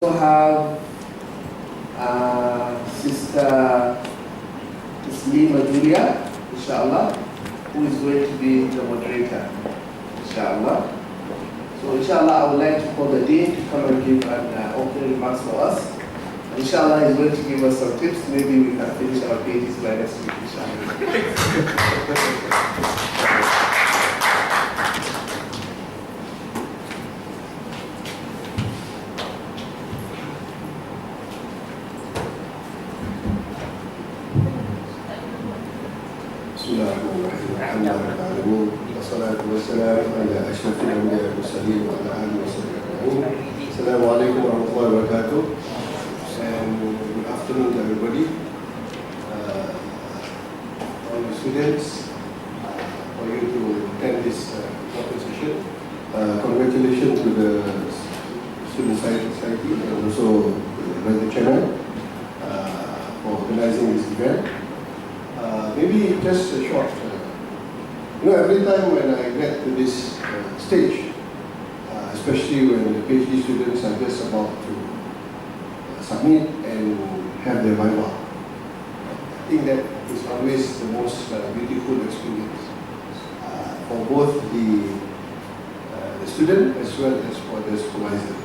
also have Sister Taslima Julia, inshallah, who is going to be the moderator, inshallah. So inshallah, I would like to call the dean to come and give an opening remarks for us. Inshallah, he's going to give us some tips. Maybe we can finish our pages by next week, inshallah. Assalamu alaikum warahmatullahi wabarakatuh, and good afternoon to everybody, all the students, for you to attend this important session. Congratulations to the Student Society and also the channel for organizing this event. Maybe just a short, every time when I get to this stage, especially when the PhD students are just about to submit and have their viva, I think that is always the most beautiful experience for both the student as well as for the supervisor,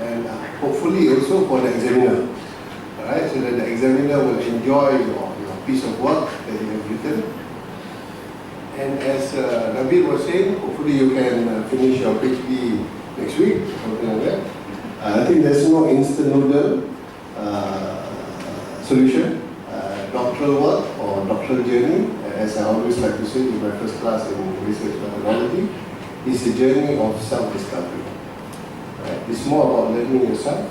and hopefully also for the examiner. Alright, so that the examiner will enjoy your piece of work that you have written. And as Nabil was saying, hopefully you can finish your PhD next week, something like that. I think there's no instant noodle solution. Doctoral work or doctoral journey, as I always like to say in my first class in research methodology, is a journey of self-discovery. Right? It's more about learning yourself,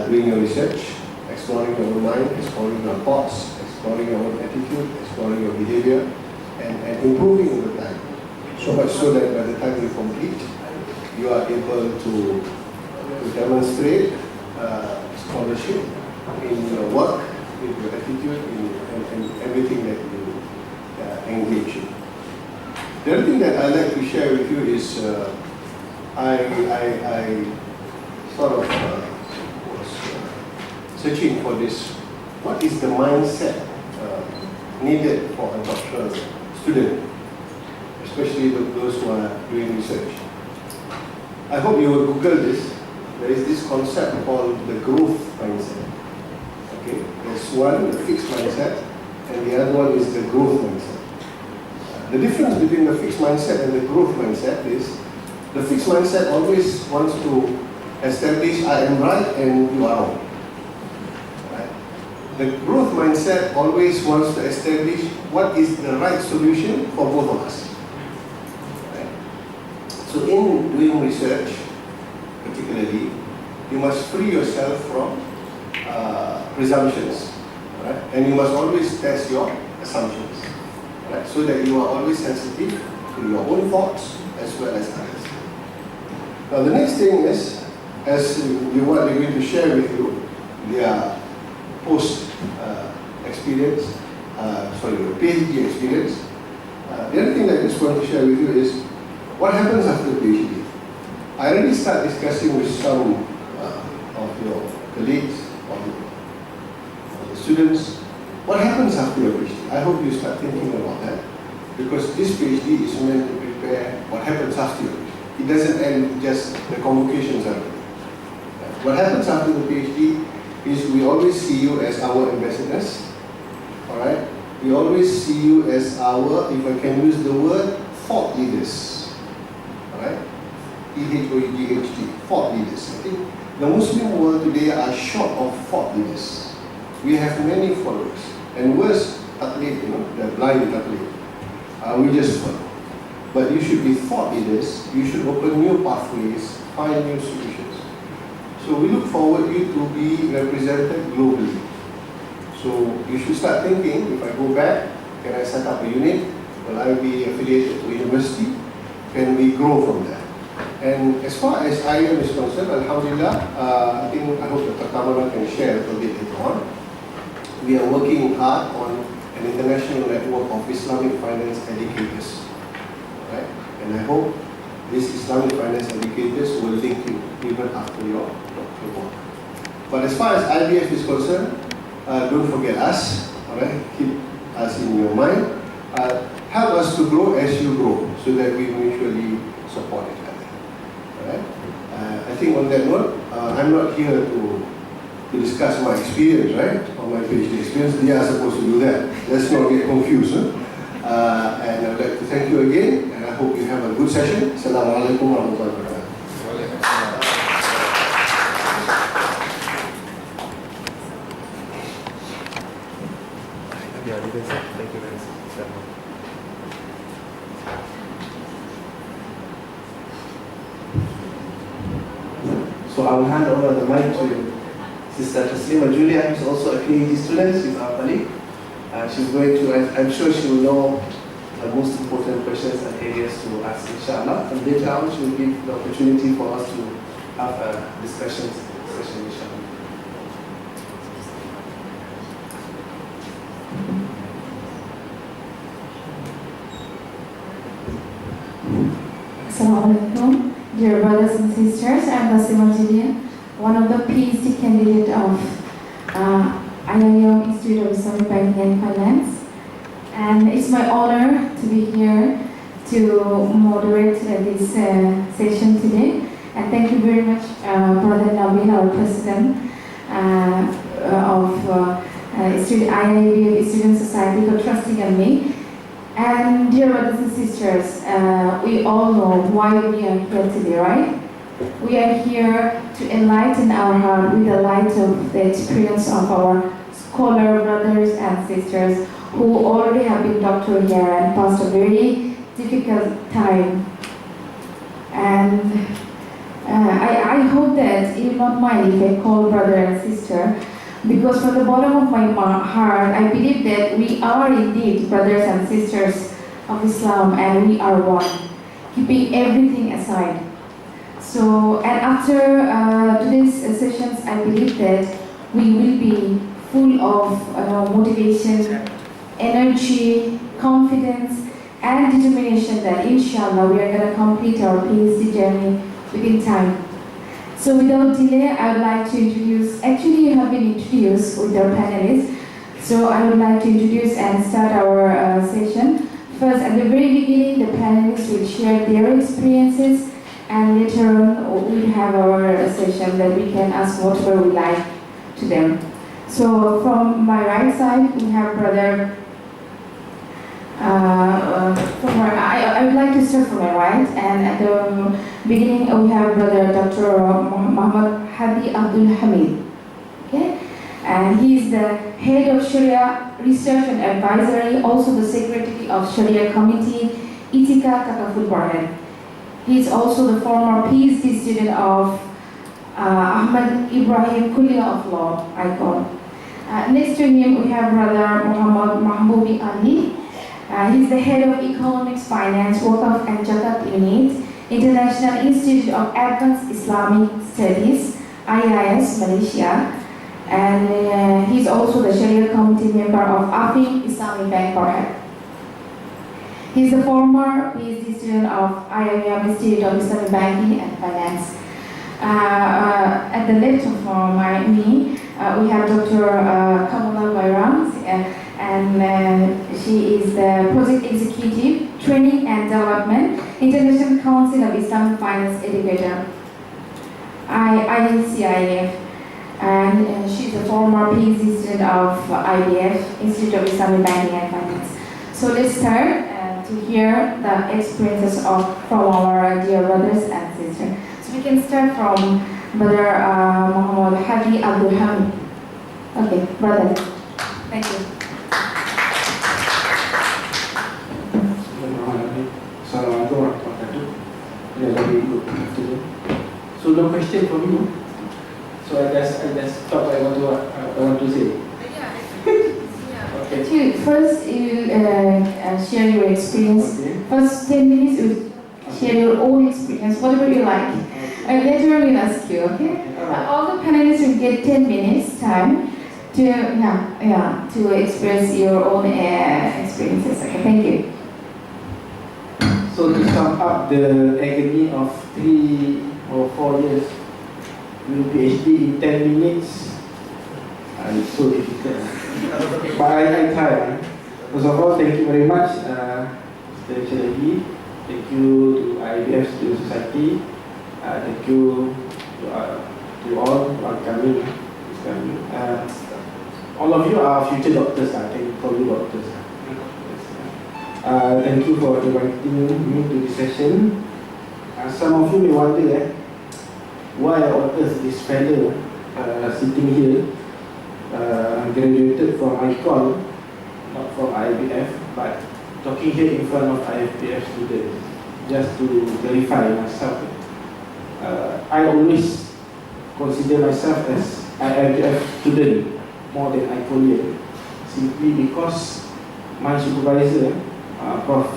doing your research, exploring your own mind, exploring your thoughts, exploring your own attitude, exploring your behavior, and improving over time. So much so that by the time you complete, you are able to demonstrate scholarship in your work, in your attitude, in everything that you engage in. The other thing that I like to share with you is I sort of was searching for this. What is the mindset needed for a doctoral student, especially those who are doing research? I hope you will Google this. There is this concept called the growth mindset. Okay, there's one, the fixed mindset, and the other one is the growth mindset. The difference between the fixed mindset and the growth mindset is the fixed mindset always wants to establish I am right and you are wrong. The growth mindset always wants to establish what is the right solution for both of us. Right? So in doing research, particularly, you must free yourself from presumptions. Right? And you must always test your assumptions. Right? So that you are always sensitive to your own thoughts as well as others. Now the next thing is, as what they're going to share with you, their post experience, PhD experience. The other thing that I just want to share with you is what happens after PhD. I already start discussing with some of your colleagues or the students. What happens after your PhD? I hope you start thinking about that, because this PhD is meant to prepare what happens after your PhD. It doesn't end with just the convocations are ready. What happens after the PhD is we always see you as our ambassadors. Alright? We always see you as our, if I can use the word, thought leaders. Alright? THOEDHD, thought leaders. I think the Muslim world today are short of thought leaders. We have many followers. And worse, taqlid, they're blind taqlid. We just follow. But you should be thought leaders. You should open new pathways, find new solutions. So we look forward you to be represented globally. So you should start thinking, if I go back, can I set up a unit? Will I be affiliated to a university? Can we grow from there? And as far as IM is concerned, alhamdulillah, I hope Dr. Kamala can share a little bit later on. We are working hard on an international network of Islamic finance educators. Right? And I hope these Islamic finance educators will link you even after your doctoral work. But as far as IBF is concerned, don't forget us, alright? Keep us in your mind. Help us to grow as you grow, so that we mutually support each other. Alright? I think on that note, I'm not here to discuss my experience, right? Or my PhD experience. They are supposed to do that. Let's not get confused. And I'd like to thank you again, and I hope you have a good session. Assalamualaikum warahmatullahi wabarakatuh. Thank you very much. So I will hand over the mic to Sister Taslima Julia, who is also a PhD student. She's our colleague. She's going to, I'm sure she will know the most important questions and areas to ask, inshallah. And later on, she will give the opportunity for us to have a discussion session, inshallah. Assalamualaikum, dear brothers and sisters. I'm Taslima Julia, one of the PhD candidate of IIM Institute of Islamic Banking and Finance. And it's my honor to be here to moderate this session today. And thank you very much, Brother Nabil, our president of IIB Student Society, for trusting on me. And dear brothers and sisters, we all know why we are here today, right? We are here to enlighten our heart with the light of the experience of our scholar brothers and sisters who already have been doctored here and passed a very difficult time. And I hope that you will not mind if I call brother and sister, because from the bottom of my heart, I believe that we are indeed brothers and sisters of Islam, and we are one, keeping everything aside. So, and after today's sessions, I believe that we will be full of motivation, energy, confidence, and determination that inshallah we are going to complete our PhD journey within time. So without delay, I would like to introduce, actually you have been introduced with our panelists, so I would like to introduce and start our session. First, at the very beginning, the panelists will share their experiences, and later on we'll have our session that we can ask whatever we like to them. So from my right side, we have Brother, I would like to start from my right, and at the beginning we have Brother Dr. Muhammad Hadi Abdul Hamid. Okay? And he is the head of Sharia Research and Advisory, also the secretary of Sharia Committee, Itika Kakaful Barhead. He is also the former PhD student of Ahmad Ibrahim Kulia of Law, ICON. Next to him we have Brother Muhammad Mahboubi Ali. He's the head of Economics, Finance, Wakaf and Zakat Unit, International Institute of Advanced Islamic Studies, IIS, Malaysia. And he's also the Sharia Committee member of AFIM Islamic Bank, Barhead. He's the former PhD student of IIM Institute of Islamic Banking and Finance. At the left of me, we have Dr. Kamala Bayrams, and she is the Project Executive, Training and Development, International Council of Islamic Finance Educator, ICIF, and she's a former PhD student of IBF, Institute of Islamic Banking and Finance. So let's start to hear the experiences from our dear brothers and sisters. So we can start from Brother Muhammad Hadi Abdul Hamid. Okay, brother. Thank you. Assalamualaikum warahmatullahi wabarakatuh. So no question for me. So I just thought I want to say. Okay. First, you share your experience. Okay. First 10 minutes, you share your own experience, whatever you like. Later we'll ask you, okay? All the panelists will get 10 minutes time to express your own experiences. Okay, thank you. So to sum up the agony of 3 or 4 years doing PhD in 10 minutes, it's so difficult. But I try. First of all, thank you very much, Mr. Shalabi. Thank you to IBF Student Society. Thank you to all who are coming. All of you are future doctors. I can call you doctors. Thank you for inviting me to this session. Some of you may wonder why on earth this fellow sitting here graduated from ICOL, not from IBF, but talking here in front of IBF students. Just to clarify myself, I always consider myself as IBF student more than ICOLian, simply because my supervisor, Prof.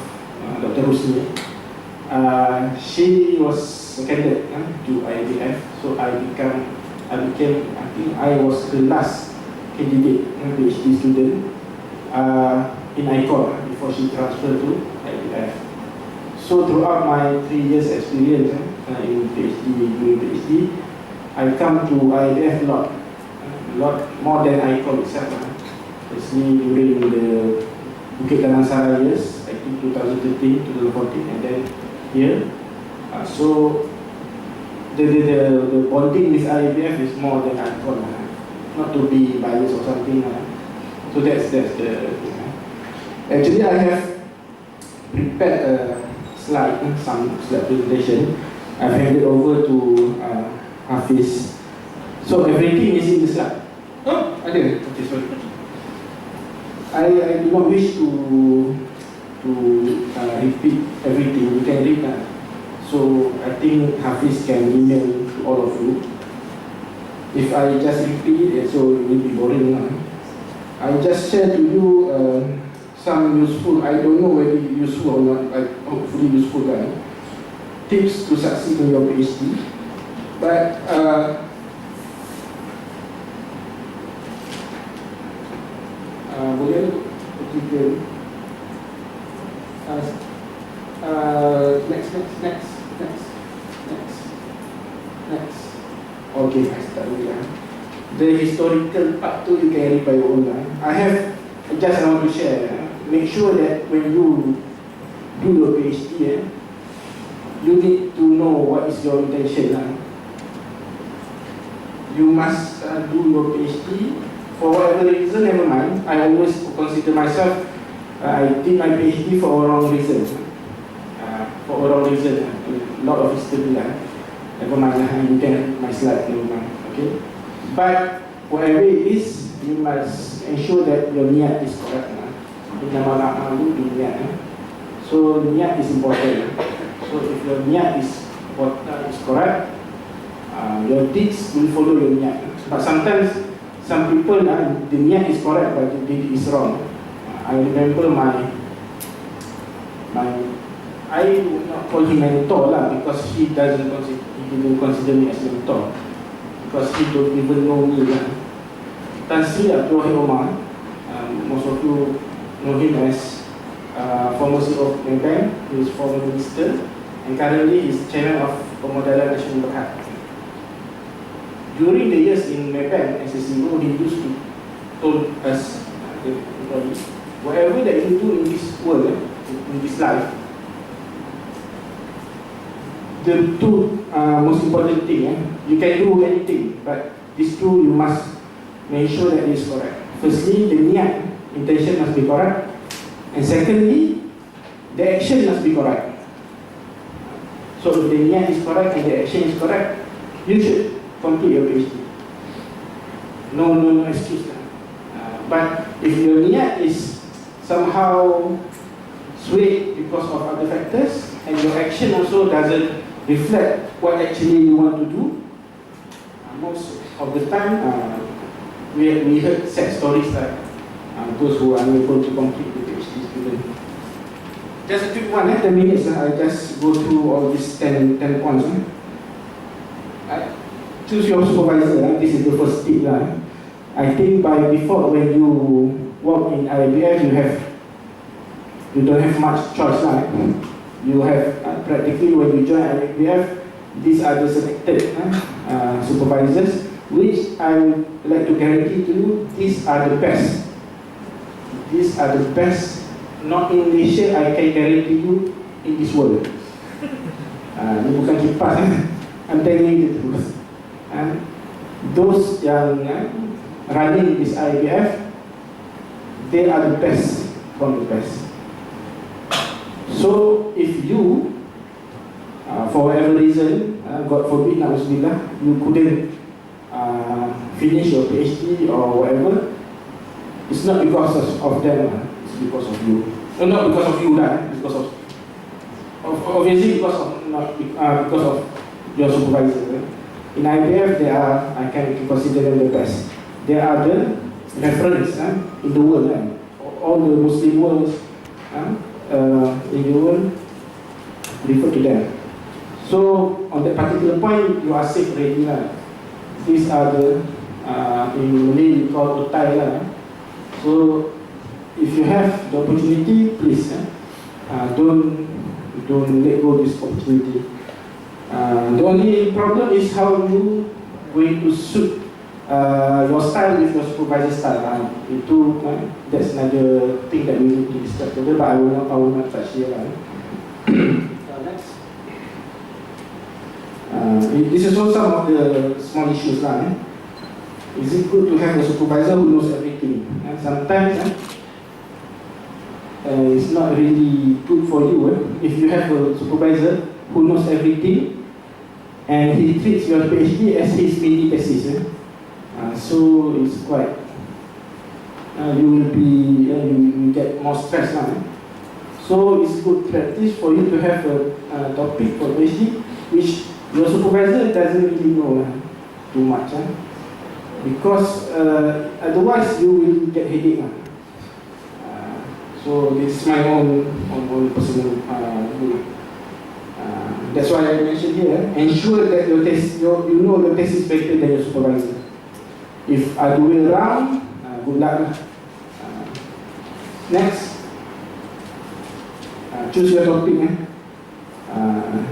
Dr. Husni, she was seconded to IBF, so I think I was the last candidate PhD student in ICOL before she transferred to IBF. So throughout my 3 years experience in doing PhD, I come to IBF a lot more than ICOL itself. Especially during the Bukit Damansara years, I think 2013, 2014, and then here. So the bonding with IBF is more than ICOL, not to be biased or something. So that's the. Actually, I have prepared a some slide presentation. I've handed over to Hafiz. So everything is in the slide. Oh, I did. Okay, sorry. I do not wish to repeat everything. You can read that. So I think Hafiz can email to all of you. If I just repeat it, so it will be boring. I just share to you some useful, I don't know whether useful or not, but hopefully useful tips to succeed in your PhD. But boleh kita next. Okay, I start with the historical part too. You can read by your own. I want to share. Make sure that when you do your PhD, you need to know what is your intention. You must do your PhD for whatever reason, never mind. I always consider myself, I did my PhD for a wrong reason. A lot of history, never mind, you can read my slide, never mind, okay? But whatever it is, you must ensure that your niat is correct. So niat is important. So if your niat is correct, your deeds will follow your niat. But sometimes some people, the niat is correct but the deed is wrong. I remember I would not call him mentor because he didn't consider me as mentor, because he don't even know me. Tan Sri Abdul Omar, most of you know him as former CEO of Maybank. He is former minister and currently is chairman of Pemodalan Nasional Berhad. During the years in Maybank as a CEO, he used to told us, whatever that you do in this world, in this life, the two most important thing, you can do anything, but these two you must make sure that it is correct. Firstly, the niat, intention must be correct, and secondly, the action must be correct. So if the niat is correct and the action is correct, you should complete your PhD. No excuse. But if your niat is somehow swayed because of other factors, and your action also doesn't reflect what actually you want to do, most of the time we heard sad stories like those who are unable to complete the PhD student. Just a quick one, 10 minutes, I just go through all these 10 points. Choose your supervisor, this is the first tip. I think by default when you work in IBF, you don't have much choice. You have practically when you join IBF, these are the selected supervisors, which I would like to guarantee to you, these are the best. These are the best, not in Malaysia, I can guarantee you, in this world. Ini bukan kipas, I'm telling you the truth. And those yang running this IBF, they are the best from the best. So if you, for whatever reason, God forbid, na'uzubillah, you couldn't finish your PhD or whatever, it's not because of them, it's because of you. No, not because of you, because of obviously because of your supervisor. In IBF, they are, I can consider them the best. They are the reference in the world. All the Muslim worlds in the world refer to them. So on that particular point, you are safe already. These are the, in Malay we call utai. So if you have the opportunity, please don't let go of this opportunity. The only problem is how you going to suit your style with your supervisor style. That's another thing that we need to discuss today, but I will not touch here. Next. This is also some of the small issues. Is it good to have a supervisor who knows everything? And sometimes it's not really good for you if you have a supervisor who knows everything and he treats your PhD as his mini thesis. So it's quite, you will get more stress now. So it's good practice for you to have a topic for PhD which your supervisor doesn't really know too much. Because otherwise you will get headache. So this is my own personal view. That's why I mentioned here, ensure that your test, you know your test is better than your supervisor. If I do it around, good luck. Next, choose your topic.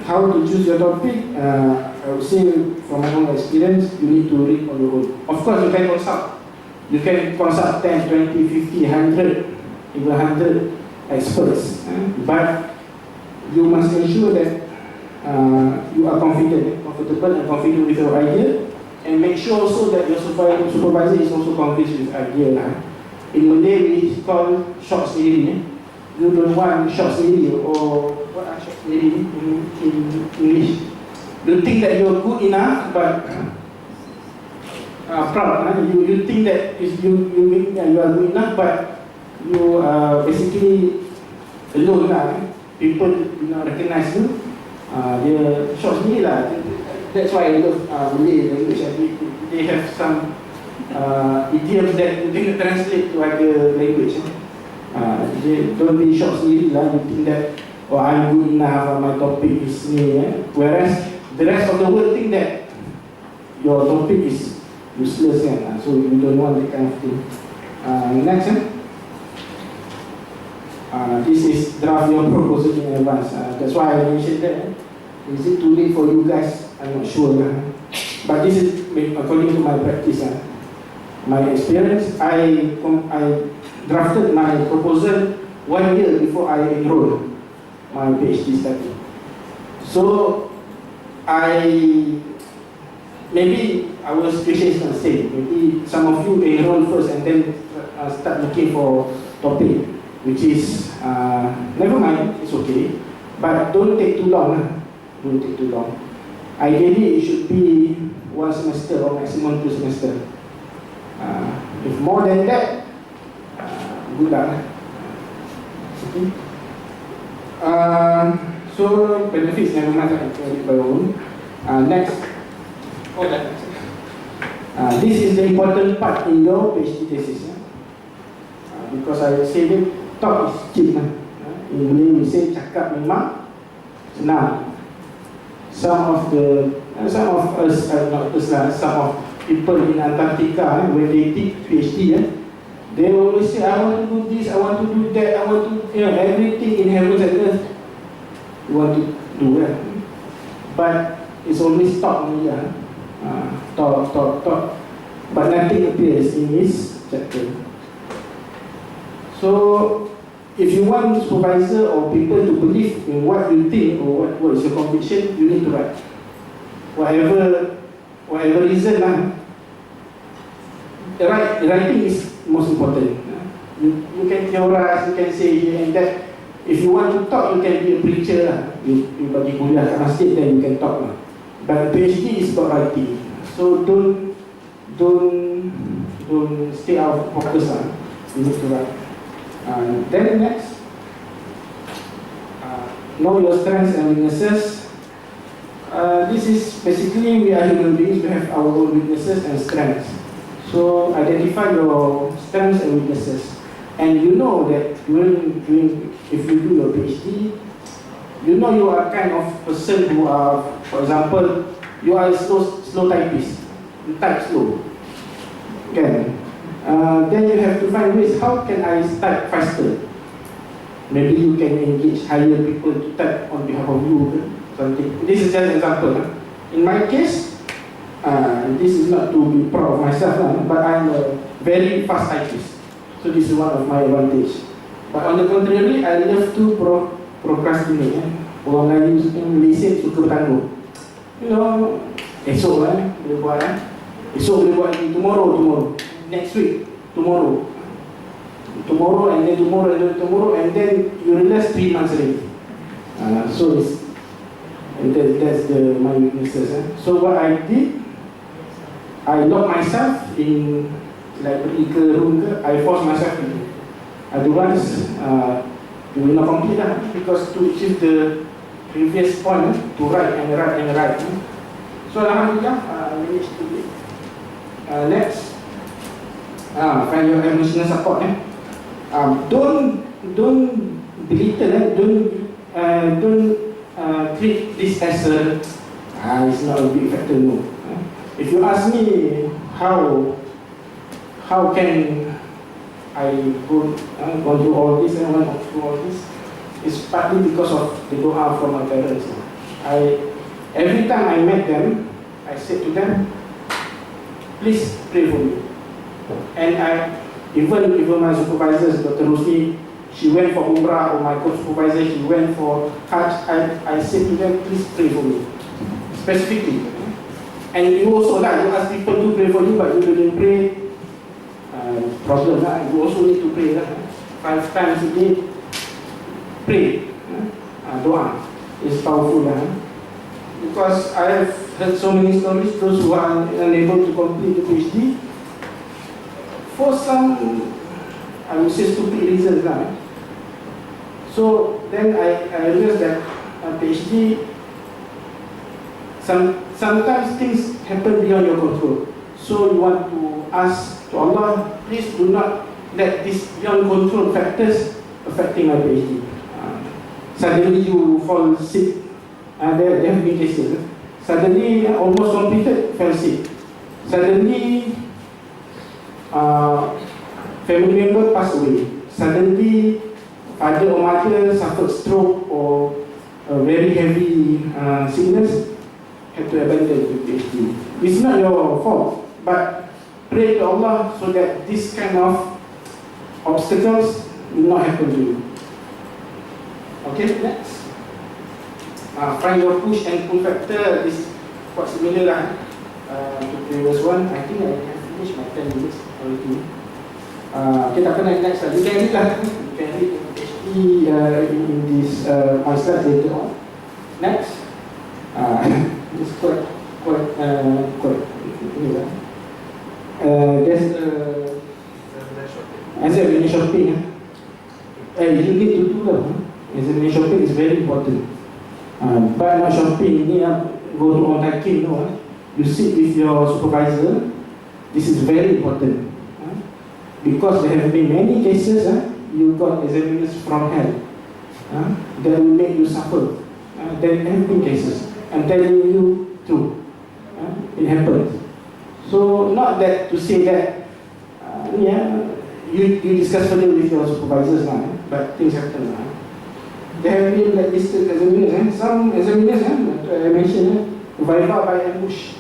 How to choose your topic? I would say from my own experience, you need to read on your own. Of course, you can consult. You can consult 10, 20, 50, 100, even 100 experts. But you must ensure that you are comfortable and confident with your idea, and make sure also that your supervisor is also convinced with idea. In Malay, we call short sendiri. You don't want short sendiri, or what are short sendiri in English? You think that you're good enough, but proud. You think that you are good enough, but you are basically alone. People do not recognize you. Dia short sendiri lah. That's why I love Malay language. They have some idioms that you can translate to other language. Don't be short sendiri lah. You think that, oh, I'm good enough, my topic is ni. Whereas the rest of the world think that your topic is useless. So you don't want that kind of thing. Next. This is draft your proposal in advance. That's why I mentioned that. Is it too late for you guys? I'm not sure. But this is according to my practice. My experience, I drafted my proposal 1 year before I enrolled my PhD study. So maybe our situation is not the same. Maybe some of you enroll first and then start looking for topic, which is never mind, it's okay, but don't take too long. Don't take too long. Ideally, it should be 1 semester or maximum 2 semesters. If more than that, good luck. Okay. So benefits never mind, I can it by own. Next. This is the important part in your PhD thesis. Because I say that talk is cheap. In Malay we say cakap memang senang. Some of us, not us lah, some of people in Antarctica, when they take PhD, they always say, I want to do this, I want to do that, I want to, everything in heaven and earth. you want to do. But it's always talk only. Talk. But nothing appears in his chapter. So, if you want supervisor or people to believe in what you think or what is your conviction, you need to write. Whatever reason, writing is most important. You can theorize, you can say here and that. If you want to talk, you can be a preacher. You bagi kuliah kat masjid, then you can talk. But PhD is about writing. So don't stay out of focus. You need to write. Then next, know your strengths and weaknesses. This is basically, we are human beings, we have our own weaknesses and strengths. So identify your strengths and weaknesses. And you know that if you do your PhD, you know you are kind of person who are, for example, you are a slow typist. You type slow. Okay. Then you have to find ways, how can I type faster? Maybe you can engage, hire people to type on behalf of you. Something. This is just an example. In my case, this is not to be proud of myself, but I'm a very fast typist. So this is one of my advantage. But on the contrary, I love to procrastinate. Orang Melayu Malaysia suka bertangguh. You know, esok boleh buat. Esok boleh buat lagi, tomorrow. Next week, tomorrow and then tomorrow and then you realize 3 months already. So that's my weaknesses. So what I did, I locked myself in, like pergi ke room ke, I force myself to. Otherwise, you will not complete because to achieve the previous point, to write and write. So alhamdulillah, I managed to do it. Next, find your emotional support. Don't belittle. Don't treat this as it's not a big factor. No. If you ask me how can I go through all this and went through all this, it's partly because of the dua from my parents. Every time I met them, I said to them, please pray for me. And even my supervisors, Dr. Rusli, she went for Umrah, or my co-supervisor, she went for Hajj. I said to them, please pray for me, specifically. And you also, you ask people to pray for you, but you didn't pray. Problem, you also need to pray 5 times a day. Pray. Doa is powerful. Because I have heard so many stories, those who are unable to complete the PhD, for some, I would say, stupid reasons. So then I realized that a PhD, sometimes things happen beyond your control. So you want to ask to Allah, please do not let these beyond control factors affecting my PhD. Suddenly you fall sick. There have been cases. Suddenly, almost completed, fell sick. Suddenly, family member passed away. Suddenly, father or mother suffered stroke or a very heavy sickness, had to abandon the PhD. It's not your fault, but pray to Allah so that this kind of obstacles will not happen to you. Okay, next. Find your push and pull factor is quite similar to the previous one. I think I have finished my 10 minutes already. Okay, tak kena next lah. You can read lah. You can read PhD in this my slides later on. Next. It's quite there's examination shopping. You need to do that. Examination shopping is very important. But not shopping, go to online game, no. You sit with your supervisor. This is very important. Because there have been many cases, you got examiners from hell. That will make you suffer. There have been cases. I'm telling you true. It happens. So not that to say that, you discuss further with your supervisors now, but things happen now. They have been blacklisted examiners. Some examiners, I mentioned, Viva by ambush.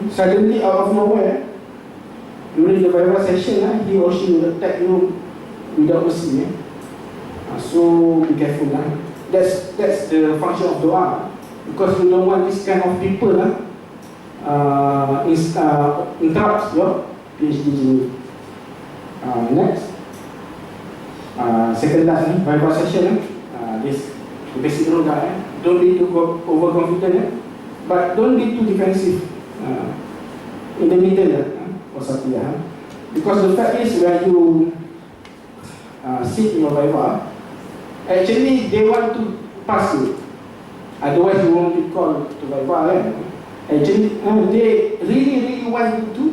Suddenly, out of nowhere, during the Viva session, he or she will attack you without mercy. So be careful. That's the function of dua, because we don't want this kind of people interrupt your PhD journey. Next, second last Viva session. This basic rule don't be too overconfident, but don't be too defensive. In the middle, because the fact is when you sit in your Viva, actually they want to pass you. Otherwise you won't be called to Viva. Actually, they really want you to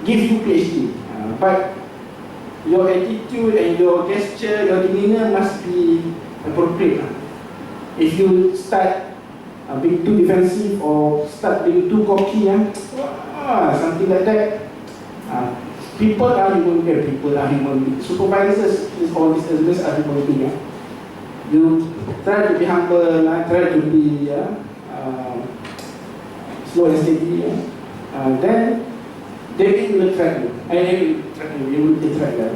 give you PhD, but your attitude and your gesture, your demeanor must be appropriate. If you start being too defensive or start being too cocky, something like that, people are human beings. Supervisors, all these elements are human beings. You try to be humble, try to be slow and steady, then they will attract you. You will attract them.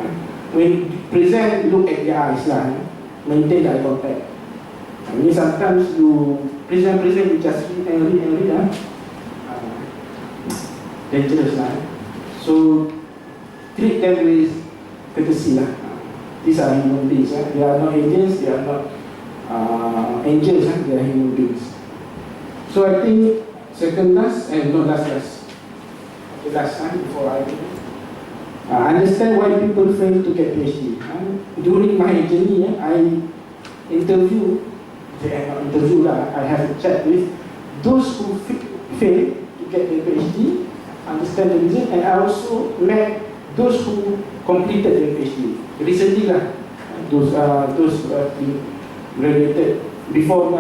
When you present, look at their eyes, maintain eye contact. I mean, sometimes you present, you just read and read, dangerous. So treat them with courtesy. These are human beings. They are not agents, they are not angels, they are human beings. So I think second last, and not last. The last time before I understand why people fail to get PhD. During my journey, I have a chat with those who fail to get their PhD, understand the reason, and I also met those who completed their PhD. Recently, those who have been graduated before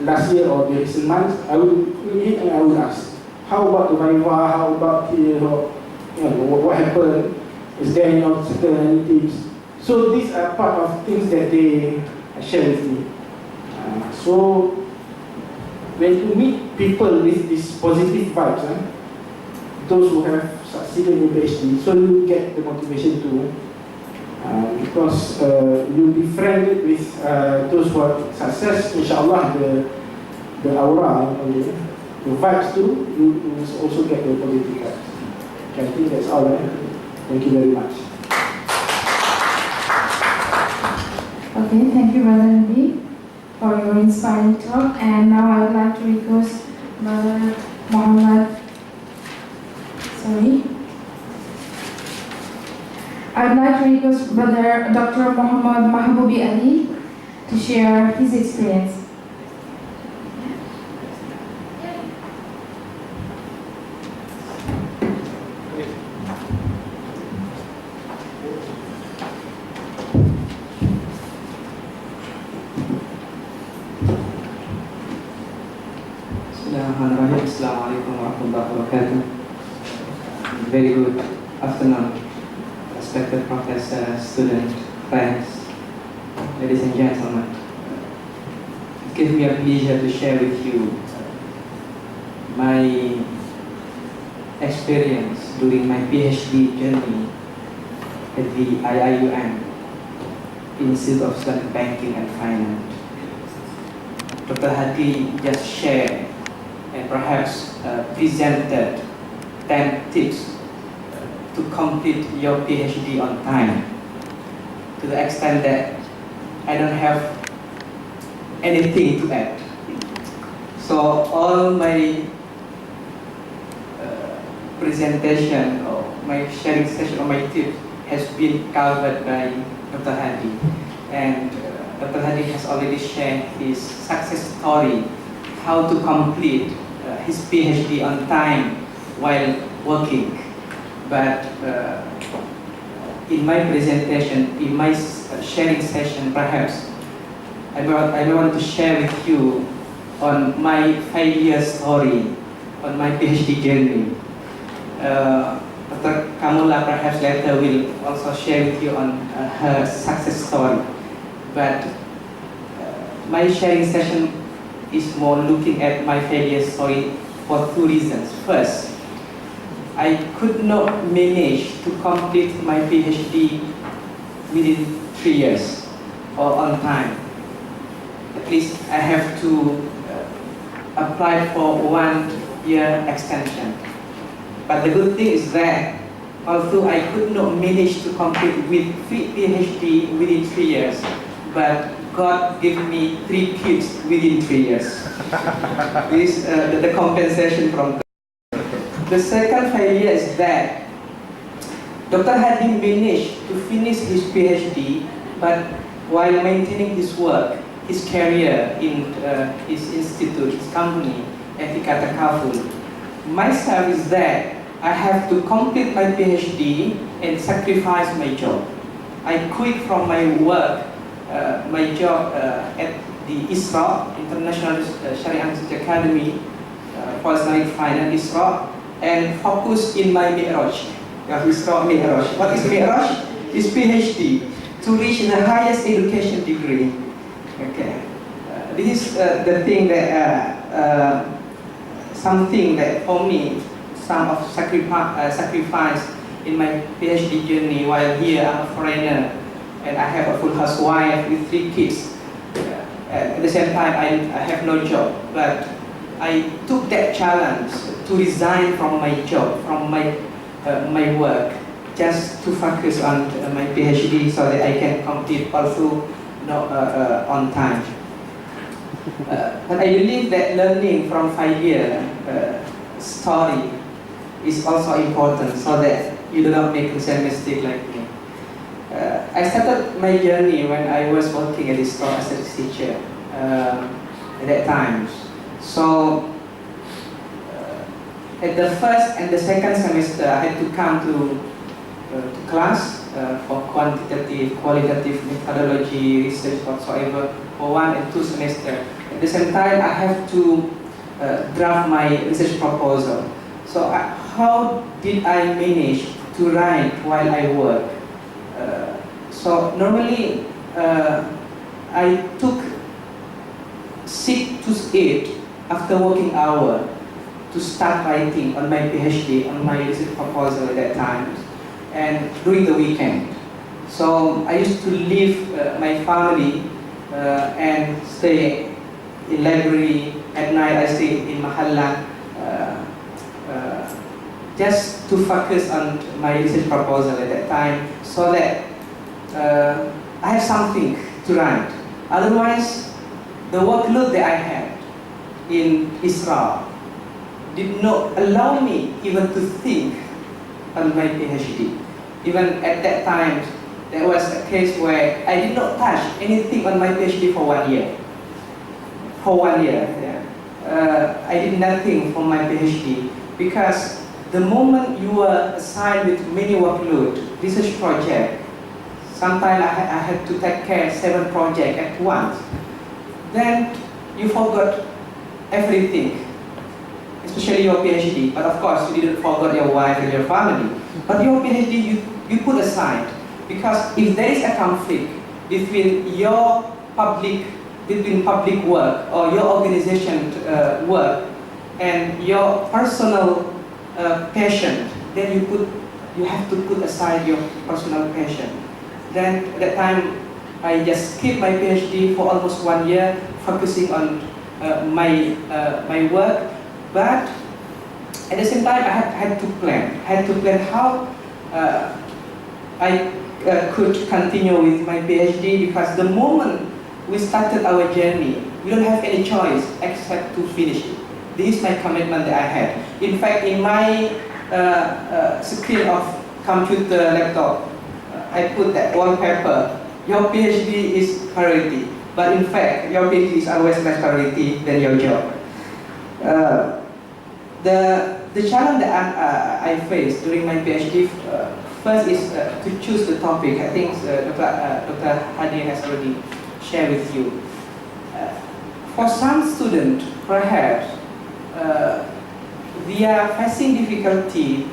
last year or the recent months, I will meet and I will ask, how about the Viva, how about what happened, is there any alternatives? So these are part of things that they share with me. So when you meet people with these positive vibes, those who have succeeded in PhD, so you get the motivation to, because you'll be friended with those who are success, inshallah, the aura, the vibes too, you will also get the positive vibes. Okay, I think that's all. Thank you very much. Okay, thank you, Brother Nabi, for your inspiring talk. And now I would like to request Brother I would like to request Brother Dr. Muhammad Mahboubi Ali to share his experience. Assalamualaikum warahmatullahi wabarakatuh. Very good afternoon, respected professor, student, friends, ladies and gentlemen. It gives me a pleasure to share with you my experience during my PhD journey at the IIUM, Institute of Islamic Banking and Finance. Dr. Hadi just shared and perhaps presented 10 tips to complete your PhD on time, to the extent that I don't have anything to add. So all my presentation or my sharing session or my tips has been covered by Dr. Hadi, and Dr. Hadi has already shared his success story, how to complete his PhD on time while working. But in my presentation, in my sharing session, perhaps I want to share with you on my failure story, on my PhD journey. Dr. Kamula perhaps later will also share with you on her success story. But my sharing session is more looking at my failure story for two reasons. First, I could not manage to complete my PhD within 3 years or on time. At least I have to apply for 1 year extension. But the good thing is that although I could not manage to complete with PhD within 3 years, but God gave me 3 kids within 3 years. This is the compensation from God. The second failure is that Dr. Hadi managed to finish his PhD, but while maintaining his work, his career in his institute, his company, Etika Takaful. Myself is that I have to complete my PhD and sacrifice my job. I quit from my work, my job at the ISRA, International Sharia Research Academy for Islamic Finance, ISRA, and focus in my Mi'raj. ISRA Mi'raj. What is Mi'raj? It's PhD, to reach the highest education degree. Okay. This is the thing that, something that for me, some of sacrifice in my PhD journey. While here I'm a foreigner and I have a full housewife with 3 kids. At the same time, I have no job, but I took that challenge to resign from my job, from my work, just to focus on my PhD so that I can complete also on time. But I believe that learning from 5-year story is also important so that you do not make the same mistake like me. I started my journey when I was working at the store as a teacher at that time. So at the first and the second semester, I had to come to class for quantitative, qualitative methodology, research whatsoever for 1 and 2 semesters. At the same time, I have to draft my research proposal. So how did I manage to write while I work? So normally I took 6 to 8 after working hour to start writing on my PhD, on my research proposal at that time, and during the weekend. So I used to leave my family and stay in library. At night I stay in Mahalla just to focus on my research proposal at that time, so that I have something to write. Otherwise, the workload that I had in Israel did not allow me even to think on my PhD. Even at that time, there was a case where I did not touch anything on my PhD for 1 year. For 1 year, yeah. I did nothing for my PhD because the moment you were assigned with many workload, research project, sometimes I had to take care of 7 projects at once. Then you forgot everything, especially your PhD. But of course, you didn't forget your wife and your family. But your PhD, you put aside, because if there is a conflict between your public work or your organization work and your personal passion, then you have to put aside your personal passion. Then at that time, I just skipped my PhD for almost 1 year, focusing on my work. But at the same time, I had to plan how I could continue with my PhD, because the moment we started our journey, we don't have any choice except to finish it. This is my commitment that I had. In fact, in my screen of computer laptop, I put that wallpaper, your PhD is priority. But in fact, your PhD is always less priority than your job. The challenge that I faced during my PhD, first is to choose the topic. I think Dr. Hadi has already shared with you. For some students, perhaps, they are facing difficulty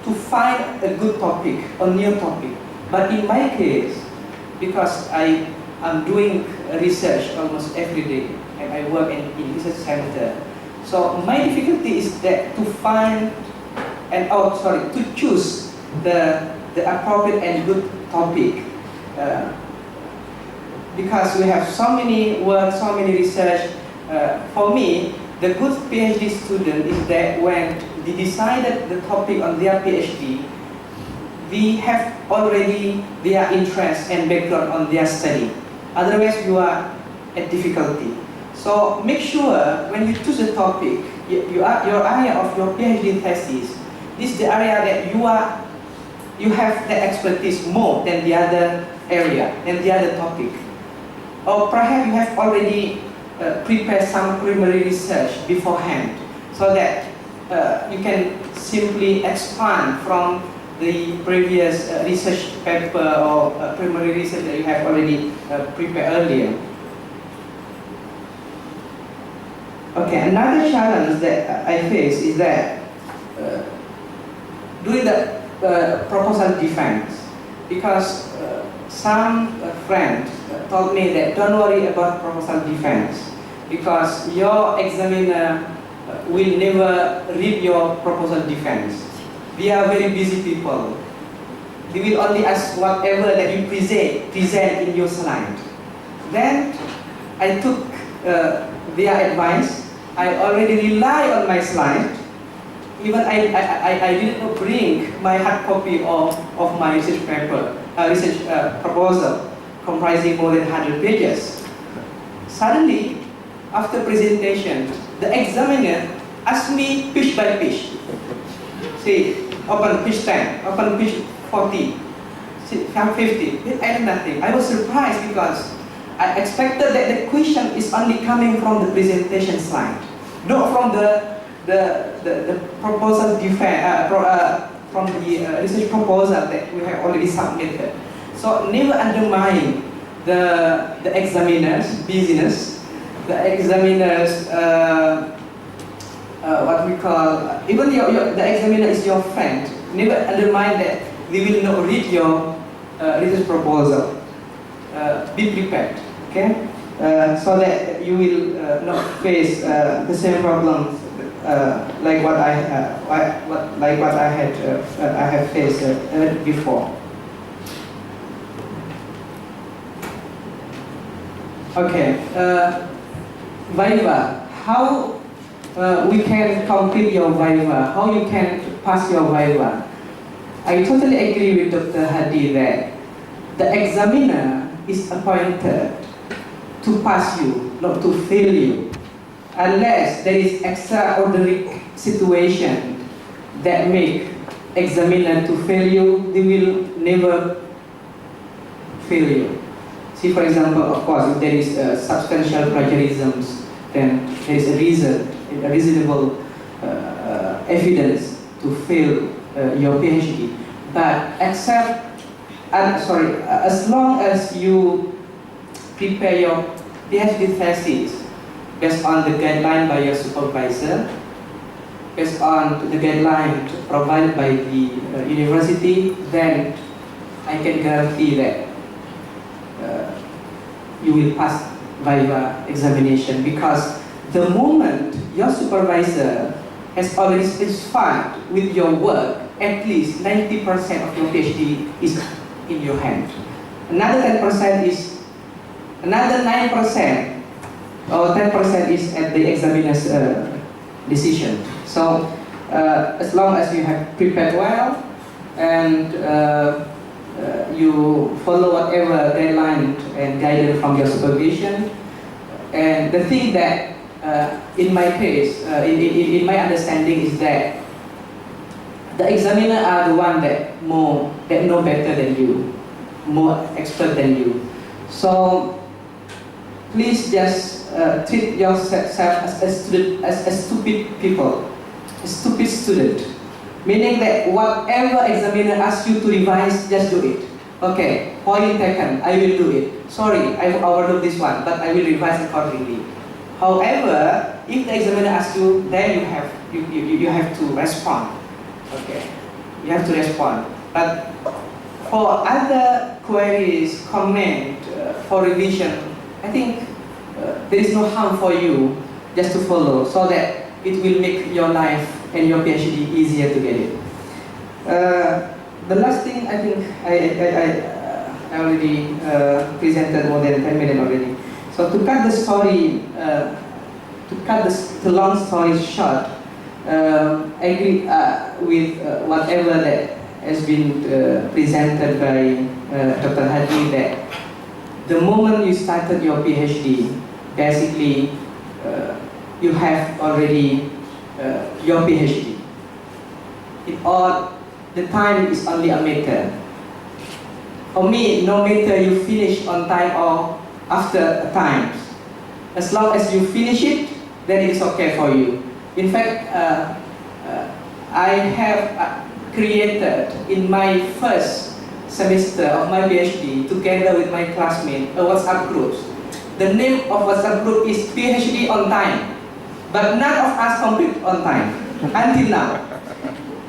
to find a good topic or new topic. But in my case, because I I'm doing research almost every day, and I work in research center. So my difficulty is that to find to choose the appropriate and good topic, because we have so many work, so many research. For me, the good PhD student is that when they decided the topic on their PhD, we have already their interest and background on their study. Otherwise, you are at difficulty. So make sure when you choose a topic, your area of your PhD thesis, this is the area that you have the expertise more than the other area, than the other topic. Or perhaps you have already prepared some primary research beforehand, so that you can simply expand from the previous research paper or primary research that you have already prepared earlier. Okay, another challenge that I face is that during the proposal defense, because some friends told me that don't worry about proposal defense, because your examiner will never read your proposal defense. They are very busy people. They will only ask whatever that you present in your slide. Then I took their advice. I already rely on my slide. Even I didn't bring my hard copy of my research paper, research proposal comprising more than 100 pages. Suddenly, after presentation, the examiner asked me page by page. See, open page 10, open page 40, 50. I have nothing. I was surprised because I expected that the question is only coming from the presentation slide, not from the proposal defense, from the research proposal that we have already submitted. So never undermine the examiner's business, the examiner's what we call, even the examiner is your friend. Never undermine that they will not read your research proposal. Be prepared, okay? So that you will not face the same problems like what I have faced before. Okay, Viva. How we can complete your Viva? How you can pass your Viva? I totally agree with Dr. Hadi that the examiner is appointed to pass you, not to fail you. Unless there is extraordinary situation that make examiner to fail you, they will never fail you. See, for example, of course, if there is substantial plagiarisms, then there is a reasonable evidence to fail your PhD. But as long as you prepare your PhD thesis based on the guideline by your supervisor, based on the guideline provided by the university, then I can guarantee that you will pass Viva examination, because the moment your supervisor has already specified with your work, at least 90% of your PhD is in your hand. Another 10% is, another 9% or 10% is at the examiner's decision. So as long as you have prepared well and you follow whatever guideline and guidance from your supervision, and the thing that in my case, in my understanding, is that the examiner are the one that know better than you, more expert than you. So please just treat yourself as a stupid people, a stupid student. Meaning that whatever examiner asks you to revise, just do it. Okay, point taken, I will do it. Sorry, I overlooked this one, but I will revise accordingly. However, if the examiner asks you, then you have to respond. Okay, you have to respond. But for other queries, comment for revision, I think there is no harm for you just to follow, so that it will make your life and your PhD easier to get it. The last thing, I think I already presented more than 10 minutes already. So to cut the story, the long story short, I agree with whatever that has been presented by Dr. Hadi, that the moment you started your PhD, basically you have already your PhD. The time is only a matter. For me, no matter you finish on time or after a time, as long as you finish it, then it is okay for you. In fact, I have created in my first semester of my PhD, together with my classmates, a WhatsApp group. The name of WhatsApp group is PhD on time, but none of us complete on time until now.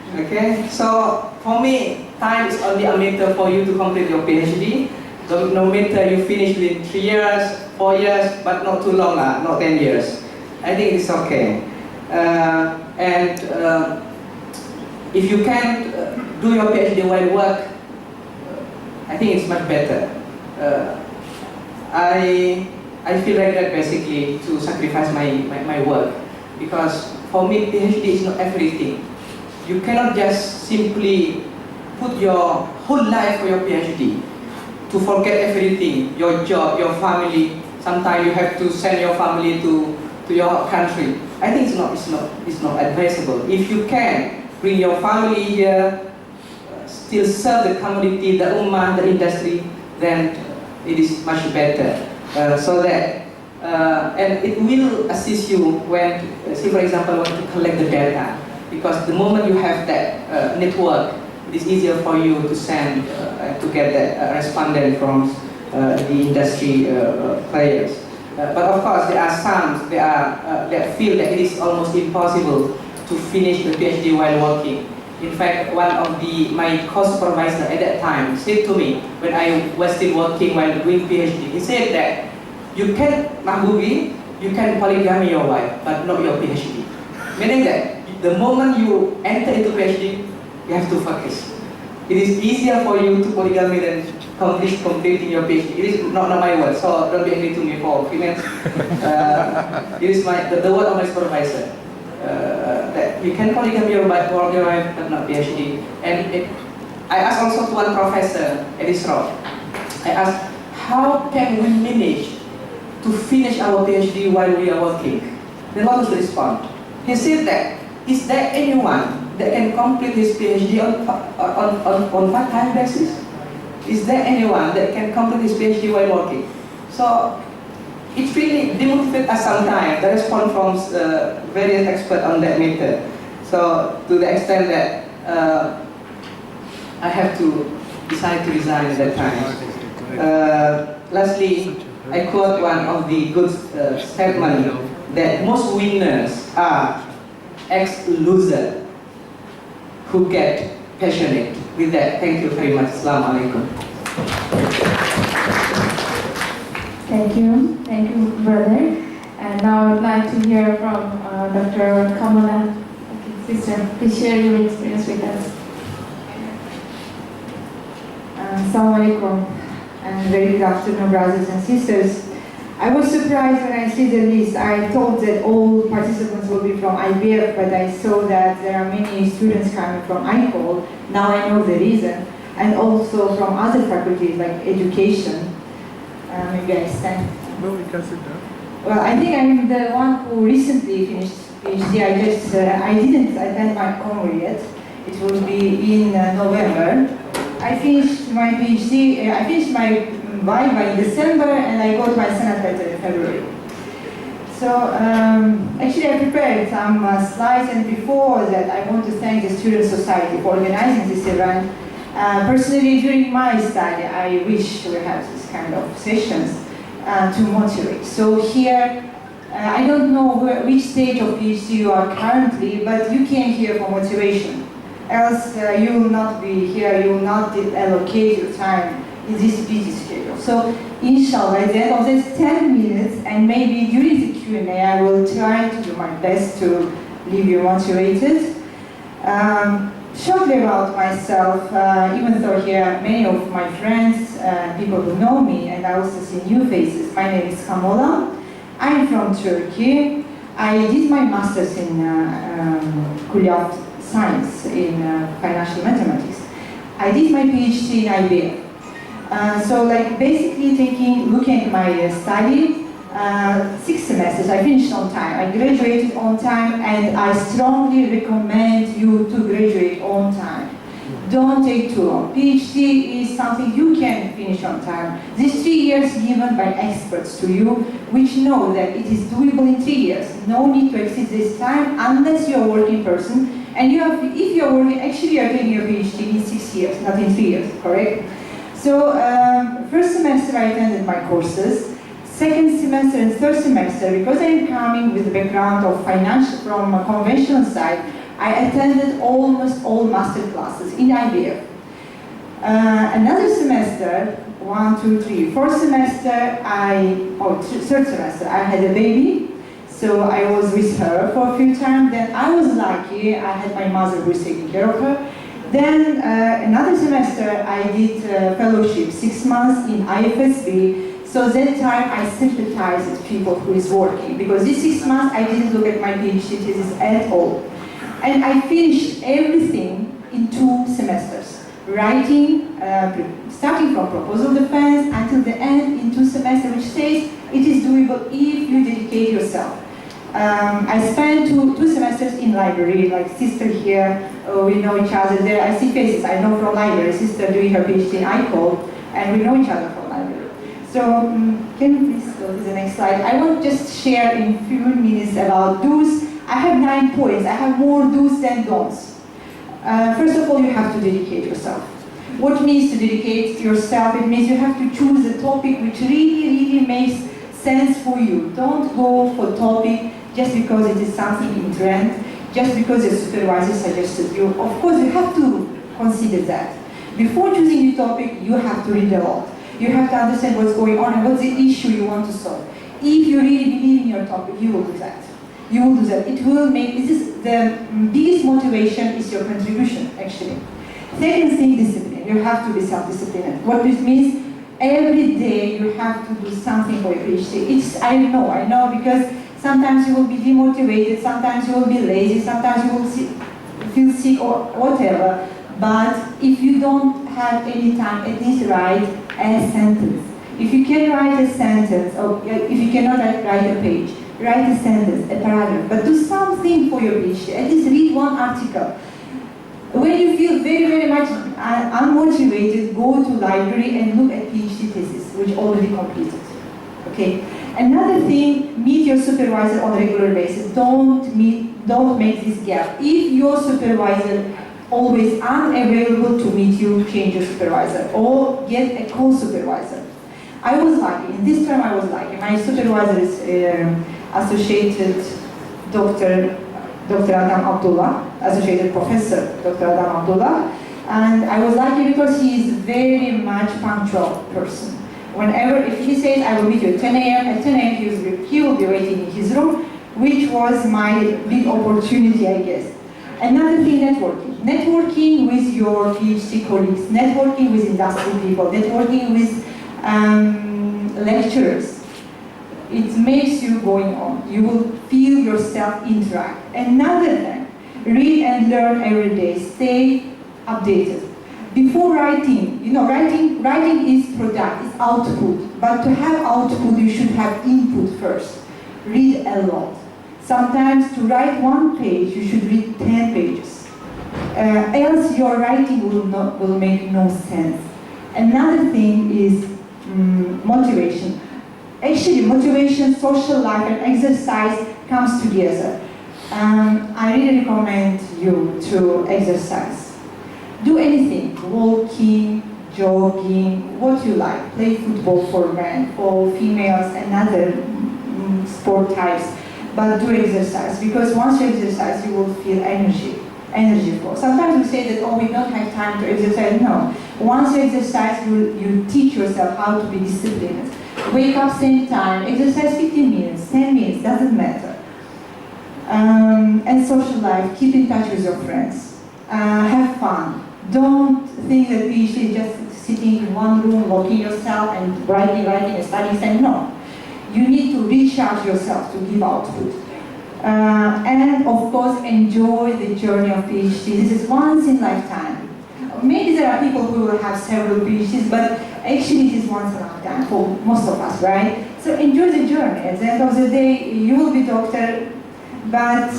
Okay, so for me, time is only a matter for you to complete your PhD. So no matter you finish within 3 years, 4 years, but not too long, not 10 years. I think it's okay. If you can do your PhD while work, I think it's much better. I feel like that basically to sacrifice my work, because for me PhD is not everything. You cannot just simply put your whole life for your PhD, to forget everything, your job, your family. Sometimes you have to send your family to your country. I think it's not advisable. If you can bring your family here, still serve the community, the ummah, the industry, then it is much better. So that and it will assist you when, say for example, want to collect the data, because the moment you have that network, it is easier for you to send to get that respondent from the industry players. But of course, there are some that feel that it is almost impossible to finish the PhD while working. In fact, one of my course supervisor at that time said to me, when I was still working while doing PhD, he said that you can mahbubi, you can polygamy your wife, but not your PhD. Meaning that the moment you enter into PhD, you have to focus. It is easier for you to polygamy than completing your PhD. It is not my word, so don't be angry to me for females. It is the word of my supervisor. That you can polygamy your wife, but not PhD. And I asked also to one professor at ISRO, I asked, how can we manage to finish our PhD while we are working? Then what was the response? He said that, is there anyone that can complete his PhD on part-time basis? Is there anyone that can complete his PhD while working? So it really demotivates us sometimes, the response from various experts on that matter. So to the extent that I have to decide to resign at that time. Lastly, I quote one of the good statements that most winners are ex-losers who get passionate. With that, thank you very much. Assalamu alaikum. Thank you, brother. And now I'd like to hear from Dr. Kamala. Okay, sister, please share your experience with us. Assalamu alaikum, and very good afternoon, brothers and sisters. I was surprised when I see the list. I thought that all participants will be from IBF, but I saw that there are many students coming from ICOL. Now I know the reason. And also from other faculties like education. Maybe I stand. No, we can sit down. Well, I think I'm the one who recently finished PhD. I didn't attend my honor yet. It will be in November. I finished my PhD, I finished my Viva in December, and I got my Senate letter in February. So actually I prepared some slides, and before that I want to thank the Student Society for organizing this event. Personally, during my study, I wish we have this kind of sessions to motivate. So here, I don't know which stage of PhD you are currently, but you came here for motivation. Else you will not be here, you will not allocate your time in this busy schedule. So inshallah, at the end of this 10 minutes, and maybe during the Q&A, I will try to do my best to leave you motivated. Shortly about myself, even though here many of my friends, people who know me, and I also see new faces. My name is Kamola. I'm from Turkey. I did my master's in Kuliah of Science in financial mathematics. I did my PhD in IBM. So like basically looking at my study, 6 semesters, I finished on time. I graduated on time, and I strongly recommend you to graduate on time. Don't take too long. PhD is something you can finish on time. These 3 years given by experts to you, which know that it is doable in 3 years. No need to exceed this time unless you're a working person. And if you're working, actually you're doing your PhD in 6 years, not in 3 years, correct? So first semester I attended my courses. Second semester and third semester, because I'm coming with a background of financial from a conventional side, I attended almost all master classes in IBM. Another semester, 1, 2, 3, fourth semester, third semester, I had a baby, so I was with her for a few times. Then I was lucky, I had my mother who was taking care of her. Then another semester, I did a fellowship, 6 months in IFSB. So that time I sympathize with people who is working, because these 6 months I didn't look at my PhD thesis at all. And I finished everything in 2 semesters. Writing, starting from proposal defense until the end in 2 semesters, which says it is doable if you dedicate yourself. I spent two semesters in library, like sister here, we know each other there. I see faces, I know from library, sister doing her PhD in ICOL, and we know each other from library. So, can you please go to the next slide? I want to just share in a few minutes about do's. I have 9 points. I have more do's than don'ts. First of all, you have to dedicate yourself. What means to dedicate yourself? It means you have to choose a topic which really makes sense for you. Don't go for topic just because it is something in trend, just because your supervisor suggested you. Of course, you have to consider that. Before choosing the topic, you have to read a lot. You have to understand what's going on and what's the issue you want to solve. If you really believe in your topic, you will do that. You will do that. It will make, this is the biggest motivation is your contribution, actually. Second thing, discipline. You have to be self-disciplined. What this means, every day you have to do something for your PhD. I know, because sometimes you will be demotivated, sometimes you will be lazy, sometimes you will feel sick or whatever. But if you don't have any time, at least write a sentence. If you can write a sentence, or if you cannot write a page, write a sentence, a paragraph, but do something for your PhD. At least read 1 article. When you feel very much unmotivated, go to library and look at PhD thesis, which already completed. Okay. Another thing, meet your supervisor on a regular basis. Don't make this gap. If your supervisor always unavailable to meet you, change your supervisor or get a co-supervisor. I was lucky. In this term I was lucky. My supervisor is Associated Dr. Adam Abdullah, Associated Professor Dr. Adam Abdullah. And I was lucky because he is very much punctual person. Whenever, if he says, I will meet you at 10 a.m., at 10 a.m. he will be waiting in his room, which was my big opportunity, I guess. Another thing, networking. Networking with your PhD colleagues, networking with industry people, networking with lecturers. It makes you going on. You will feel yourself interact. Another thing, read and learn every day. Stay updated. Before writing, writing is product, it's output. But to have output, you should have input first. Read a lot. Sometimes to write 1 page, you should read 10 pages. Else your writing will make no sense. Another thing is motivation. Actually, motivation, social life, and exercise comes together. I really recommend you to exercise. Do anything, walking, jogging, what you like. Play football for men, for females, and other sport types. But do exercise, because once you exercise, you will feel energy. energy for. Sometimes we say that, oh, we don't have time to exercise. No. Once you exercise, you teach yourself how to be disciplined. Wake up same time, exercise 15 minutes, 10 minutes, doesn't matter. And social life, keep in touch with your friends. Have fun. Don't think that PhD is just sitting in one room, locking yourself and writing and studying. No. You need to recharge yourself to give output. And of course, enjoy the journey of PhD. This is once in a lifetime. Maybe there are people who will have several PhDs, but actually it is once in a lifetime for most of us, right? So enjoy the journey. At the end of the day, you will be doctor, but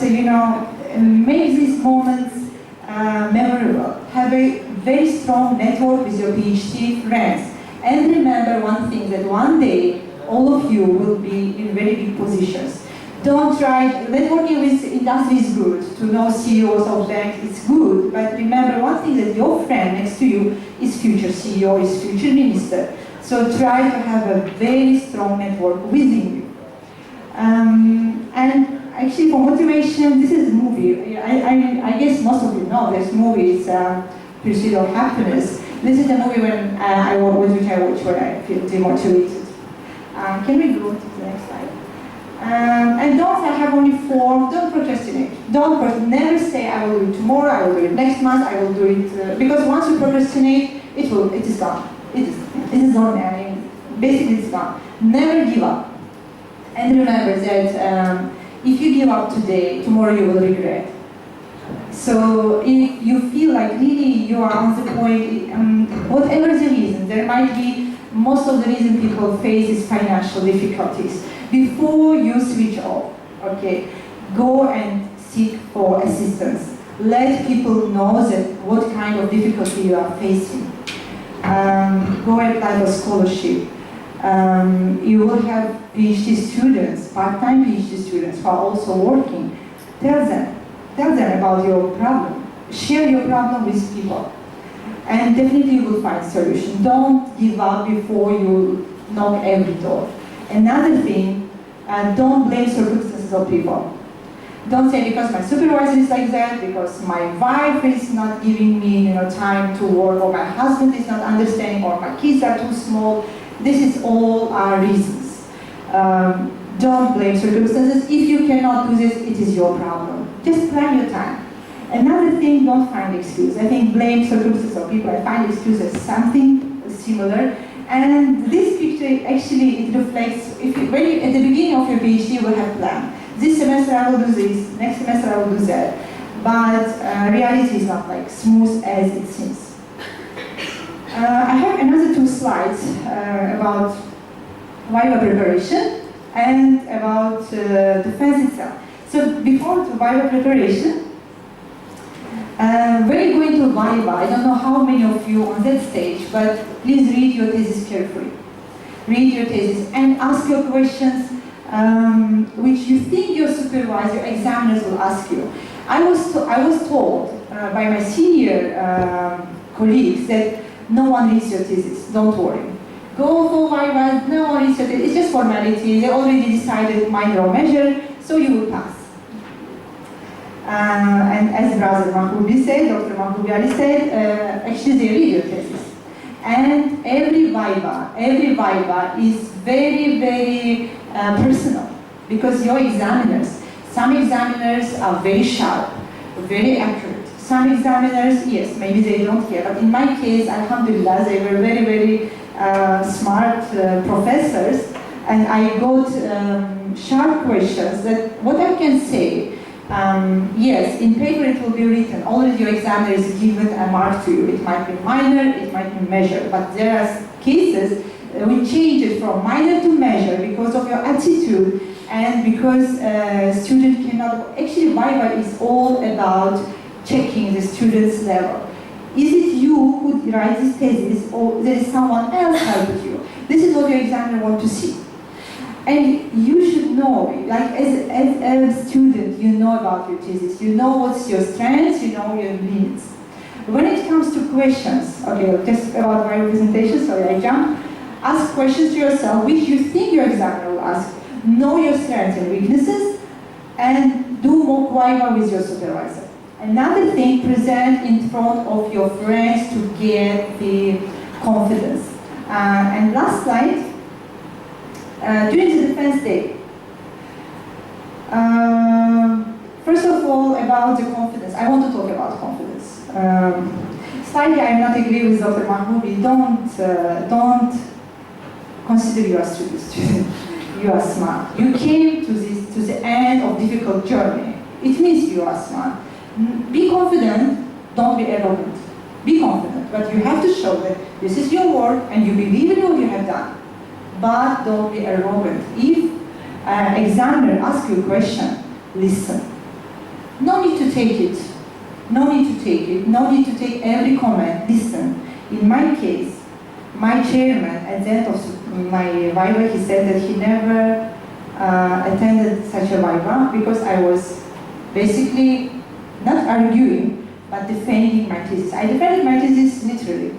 make these moments memorable. Have a very strong network with your PhD friends. And remember one thing, that one day, all of you will be in very big positions. Don't try, networking with industry is good, to know CEOs of banks is good, but remember one thing, that your friend next to you is future CEO, is future minister. So try to have a very strong network within you. And actually for motivation, this is a movie. I guess most of you know this movie is Pursuit of Happiness. This is the movie which I watch when I feel demotivated. Can we go to the next slide? And I have only 4, don't procrastinate. Never say I will do it tomorrow, I will do it next month, I will do it, because once you procrastinate, it is gone. It is gone, basically it's gone. Never give up. And remember that if you give up today, tomorrow you will regret. So if you feel like really you are on the point, whatever the reason, there might be, most of the reason people face is financial difficulties. Before you switch off, okay, go and seek for assistance. Let people know that what kind of difficulty you are facing. Go and apply for scholarship. You will have PhD students, part-time PhD students who are also working. Tell them about your problem. Share your problem with people. And definitely you will find solution. Don't give up before you knock every door. Another thing, don't blame circumstances of people. Don't say because my supervisor is like that, because my wife is not giving me time to work, or my husband is not understanding, or my kids are too small. This is all our reasons. Don't blame circumstances. If you cannot do this, it is your problem. Just plan your time. Another thing, don't find excuse. I think blame circumstances of people. I find excuses something similar. And this picture actually it reflects, at the beginning of your PhD you will have planned. This semester I will do this, next semester I will do that. But reality is not like smooth as it seems. I have another 2 slides about Viva preparation and about defense itself. So before the Viva preparation, when you go into Viva, I don't know how many of you on that stage, but please read your thesis carefully. Read your thesis and ask your questions which you think your supervisor, examiners will ask you. I was told by my senior colleagues that no one reads your thesis, don't worry. Go for Viva, no one reads your thesis, it's just formality, they already decided minor or measure, so you will pass. And as Brother Mahboubi said, Dr. Mahboubi Ali said, actually they read your thesis. And every Viva is very, very personal, because your examiners, some examiners are very sharp, very accurate. Some examiners, yes, maybe they don't care, but in my case, alhamdulillah, they were very, very smart professors, and I got sharp questions that what I can say, yes, in paper it will be written, already your examiner is given a mark to you. It might be minor, it might be measure, but there are cases we change it from minor to measure because of your attitude and because student cannot, actually Viva is all about checking the student's level. Is it you who writes this thesis or there is someone else helping you? This is what your examiner wants to see. And you should know, like as a student, you know about your thesis, you know what's your strengths, you know your limits. When it comes to questions, okay, just about my presentation, sorry I jumped, ask questions to yourself which you think your examiner will ask. Know your strengths and weaknesses, and do mock Viva with your supervisor. Another thing, present in front of your friends to get the confidence. And last slide, during the defense day, first of all, about the confidence. I want to talk about confidence. Slightly, I'm not agree with Dr. Mahboubi. Don't consider you a student. You are smart. You came to the end of difficult journey. It means you are smart. Be confident. Don't be arrogant. Be confident, but you have to show that this is your work and you believe in what you have done. But don't be arrogant. If an examiner asks you a question, listen. No need to take it. No need to take it. No need to take every comment. Listen. In my case, my chairman at the end of my viva, he said that he never attended such a viva because I was basically not arguing, but defending my thesis. I defended my thesis literally.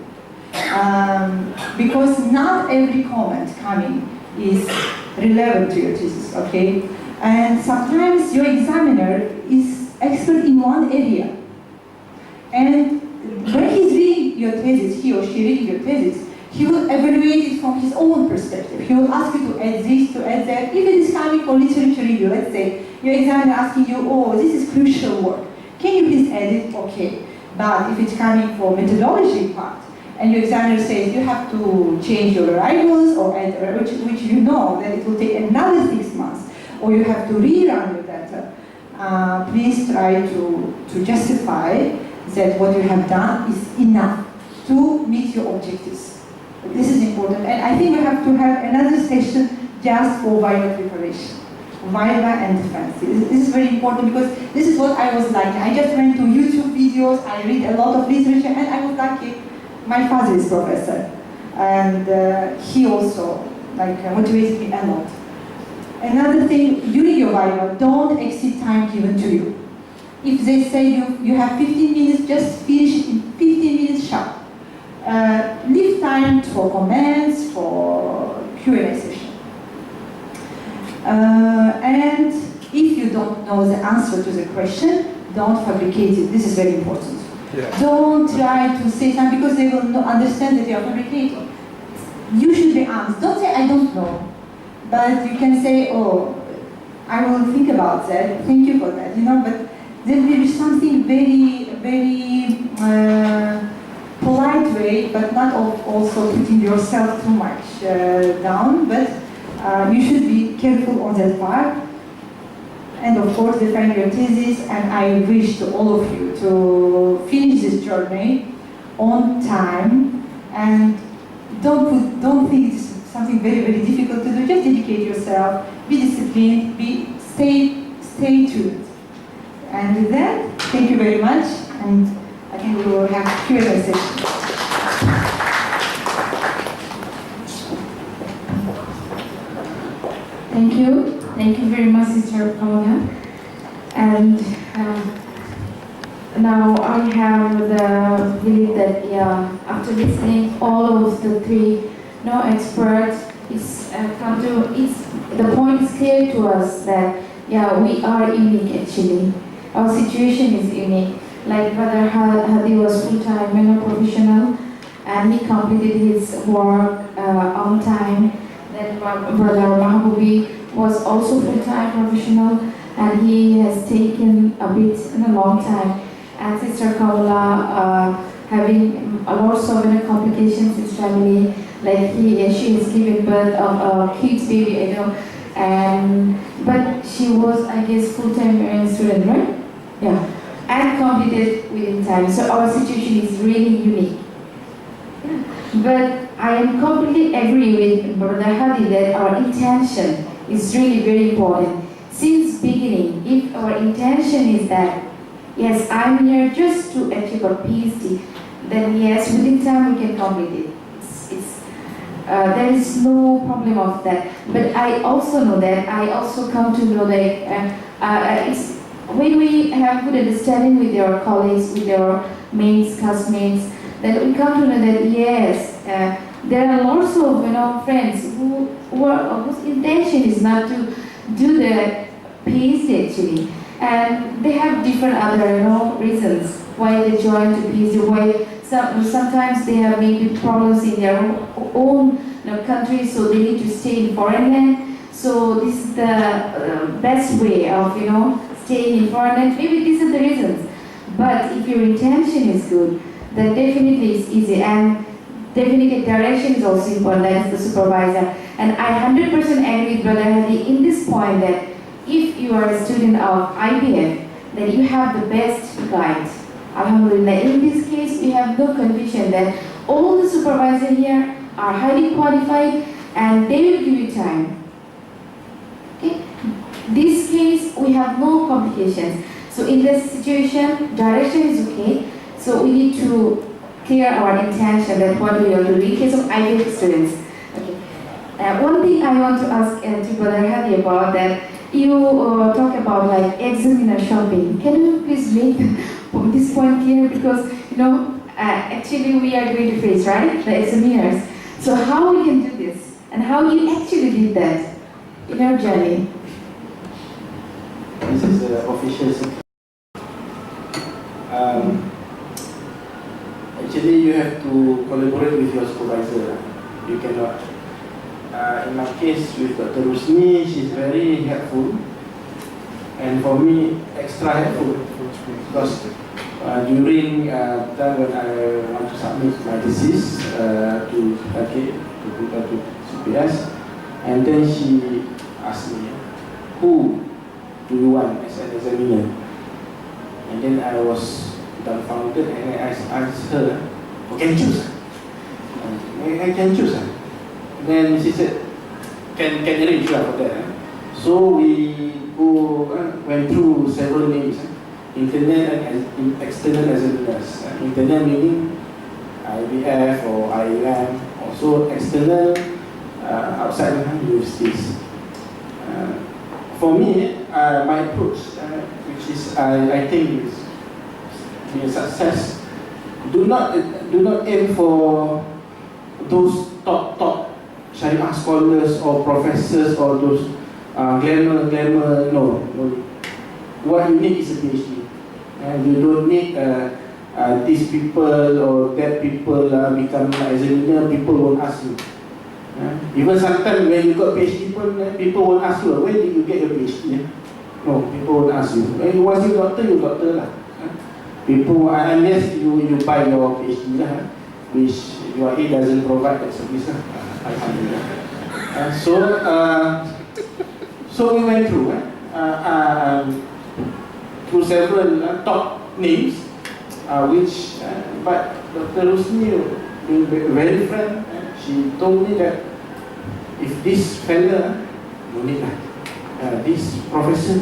Because not every comment coming is relevant to your thesis, okay? And sometimes your examiner is expert in one area. And when he's reading your thesis, he or she reading your thesis, he will evaluate it from his own perspective. He will ask you to add this, to add that. If it is coming for literature review, let's say, your examiner asking you, oh, this is crucial work. Can you please add it? Okay. But if it's coming for methodology part, and your examiner says you have to change your arrivals or add, which you know that it will take another 6 months, or you have to rerun your data, please try to justify that what you have done is enough to meet your objectives. This is important, and I think we have to have another session just for viva preparation. Viva and defense. This is very important because this is what I was like. I just went to YouTube videos, I read a lot of literature, and I was lucky. My father is professor, and he also motivated me a lot. Another thing, during your viva, don't exceed time given to you. If they say you have 15 minutes, just finish it in 15 minutes sharp. Leave time for comments, for Q&A session. And if you don't know the answer to the question, don't fabricate it. This is very important. Yeah. Don't try to say something because they will not understand that you are fabricating. You should be honest. Don't say, I don't know. But you can say, oh, I will think about that. Thank you for that. But there will be something very, very polite way, but not also putting yourself too much down. But you should be careful on that part. And of course, defend your thesis, and I wish to all of you to finish this journey on time, and don't think it's something very, very difficult to do. Just dedicate yourself, be disciplined, stay tuned. And with that, thank you very much, and I think we will have Q&A session. Thank you very much, Sister Paula. And now I have the belief that after listening all of the three experts, the point is clear to us that we are unique actually. Our situation is unique. Like Brother Hadi was full-time professional, and he completed his work on time. Then Brother Mahboubi was also full-time professional, and he has taken a bit in a long time. And Sister Kaula having lots of complications in his family, like she has given birth of a kid's baby, but she was, I guess, full-time student, right? Yeah, and completed within time. So our situation is really unique. Yeah. But I am completely agree with Brother Hadi that our intention is really very important. Since beginning, if our intention is that, yes, I'm here just to achieve a PhD, then yes, within time we can complete it. There is no problem of that. But I also know that, I also come to know that it's when we have good understanding with your colleagues, with your mates, classmates, then we come to know that yes, there are lots of friends whose intention is not to do the PhD actually, And they have different other, reasons why they join to PhD. Why sometimes they have maybe problems in their own country, so they need to stay in foreign land. So this is the best way of staying in foreign land. Maybe these are the reasons. But if your intention is good, then definitely it's easy. And definitely direction is also important. That is the supervisor. And I 100% agree with Brother Hadi in this point that if you are a student of IPF, then you have the best guide. Alhamdulillah, in this case, we have no confusion that all the supervisors here are highly qualified and they will give you time. Okay? This case, we have no complications. So in this situation, direction is okay. So we need to clear our intention that what we are doing in case of IPF students. Okay. One thing I want to ask to Brother Hadi about that, you talk about like examiner shopping. Can you please make this point clear? Because actually we are going to face, right, the examiners. So how we can do this and how you actually did that in your journey? This is official secret. Actually, you have to collaborate with your supervisor. You cannot. In my case with Dr. Rusni, she's very helpful, and for me, extra helpful because during time when I want to submit my thesis to CPS, and then she asked me, "Who do you want as an examiner?" And then I was dumbfounded, and I asked her, "I can choose." I can choose. Then she said, can arrange for that. So we went through several names, internal and external examiners. Internal meaning IBF or IEM, also external outside universities. For me, my approach, which is I think is be a success. Do not aim for those top Sharia scholars or professors or those glamour. No. What you need is a PhD. And you don't need these people or that people become examiner. People won't ask you. Even sometimes when you got PhD, people won't ask you, where did you get your PhD? No, people won't ask you. When you was your doctor lah. People, unless you buy your PhD lah, which your aid doesn't provide that service lah. Alhamdulillah. So we went through several top names, but Dr. Rusni, being very frank, she told me that if this fella, no need this professor,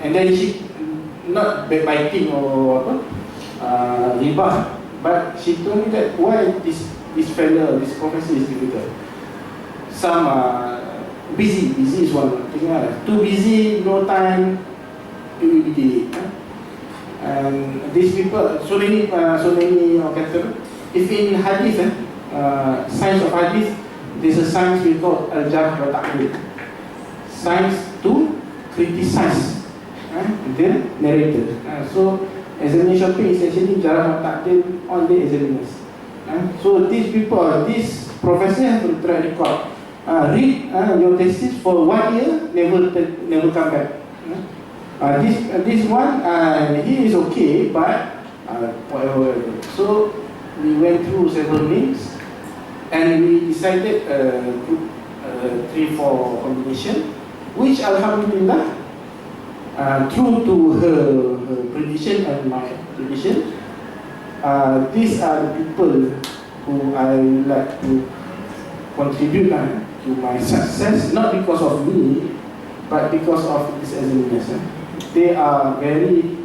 and then she not backbiting or riba, but she told me that why this fella, this professor is difficult. Some busy is one thing. Too busy, no time, it will be delayed. And these people, so many characters. If in hadith, science of hadith, there's a science we call al-jarh wa ta'dil. Science to criticize the narrator. So examination shopping is actually jarh wa ta'dil on the examiners. So these people, this professor have to try to record. Read your thesis for 1 year, never come back. This one, he is okay, but whatever. So we went through several names, and we decided 3-4 combination, which Alhamdulillah, true to her prediction and my prediction, these are the people who I would like to contribute to my success, not because of me, but because of these examiners. They are very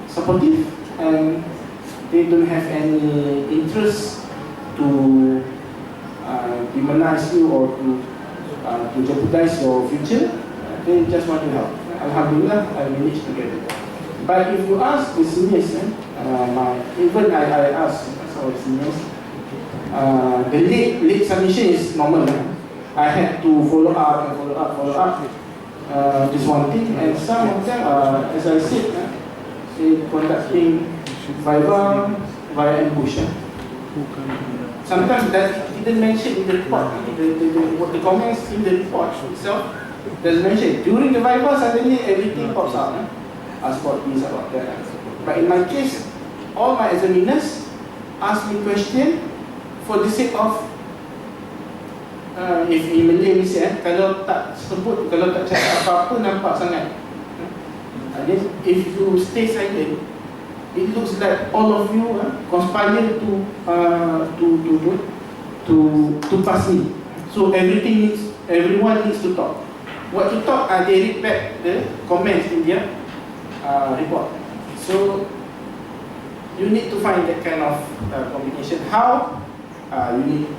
supportive and they don't have any interest to demonize you or to jeopardize your future. They just want to help. Alhamdulillah, I managed to get it. But if you ask the seniors, even I asked our seniors, the late submission is normal. I had to follow up. This one thing, and some of them are, as I said, they conducting viva via ambush. Sometimes that didn't mention in the report. The comments in the report itself doesn't mention. During the viva, suddenly everything pops out. Ask about this, about that. But in my case, all my examiners ask me question for the sake of if in Malay we say, kalau tak sebut, kalau tak cakap apa-apa nampak sangat. If you stay silent, it looks like all of you conspire to pass me. So everyone needs to talk. What to talk? They read back the comments in their report. So you need to find that kind of combination. How? You need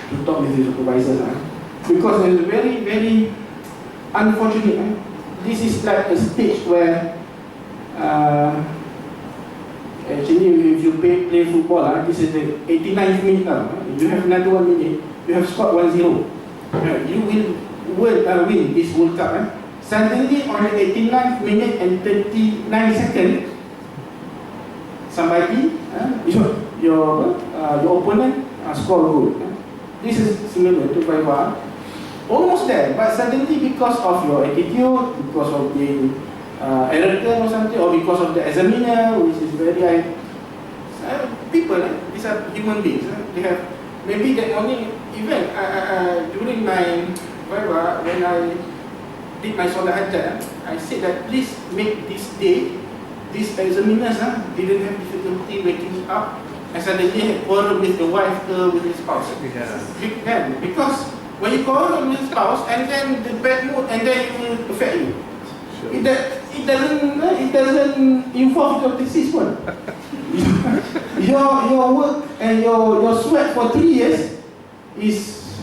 to talk with the supervisors, because it's very, very unfortunate. This is like a stage where actually if you play football, this is the 89th minute. You have another 1 minute, you have scored 1-0. You will win this World Cup. Suddenly on the 89th minute and 39 seconds, somebody, your opponent score a goal. This is similar to viva. Almost there, but suddenly because of your attitude, because of being arrogant or something, or because of the examiner, which is very people, these are human beings. They have, maybe that morning, even during my viva, when I did my solat hajat, I said that please make this day, these examiners didn't have difficulty waking up and suddenly had quarrel with the wife or with the spouse. Yeah. Because when you quarrel with the spouse and then the bad mood and then it will affect you. Sure. It doesn't involve your thesis one. your work and your sweat for 3 years is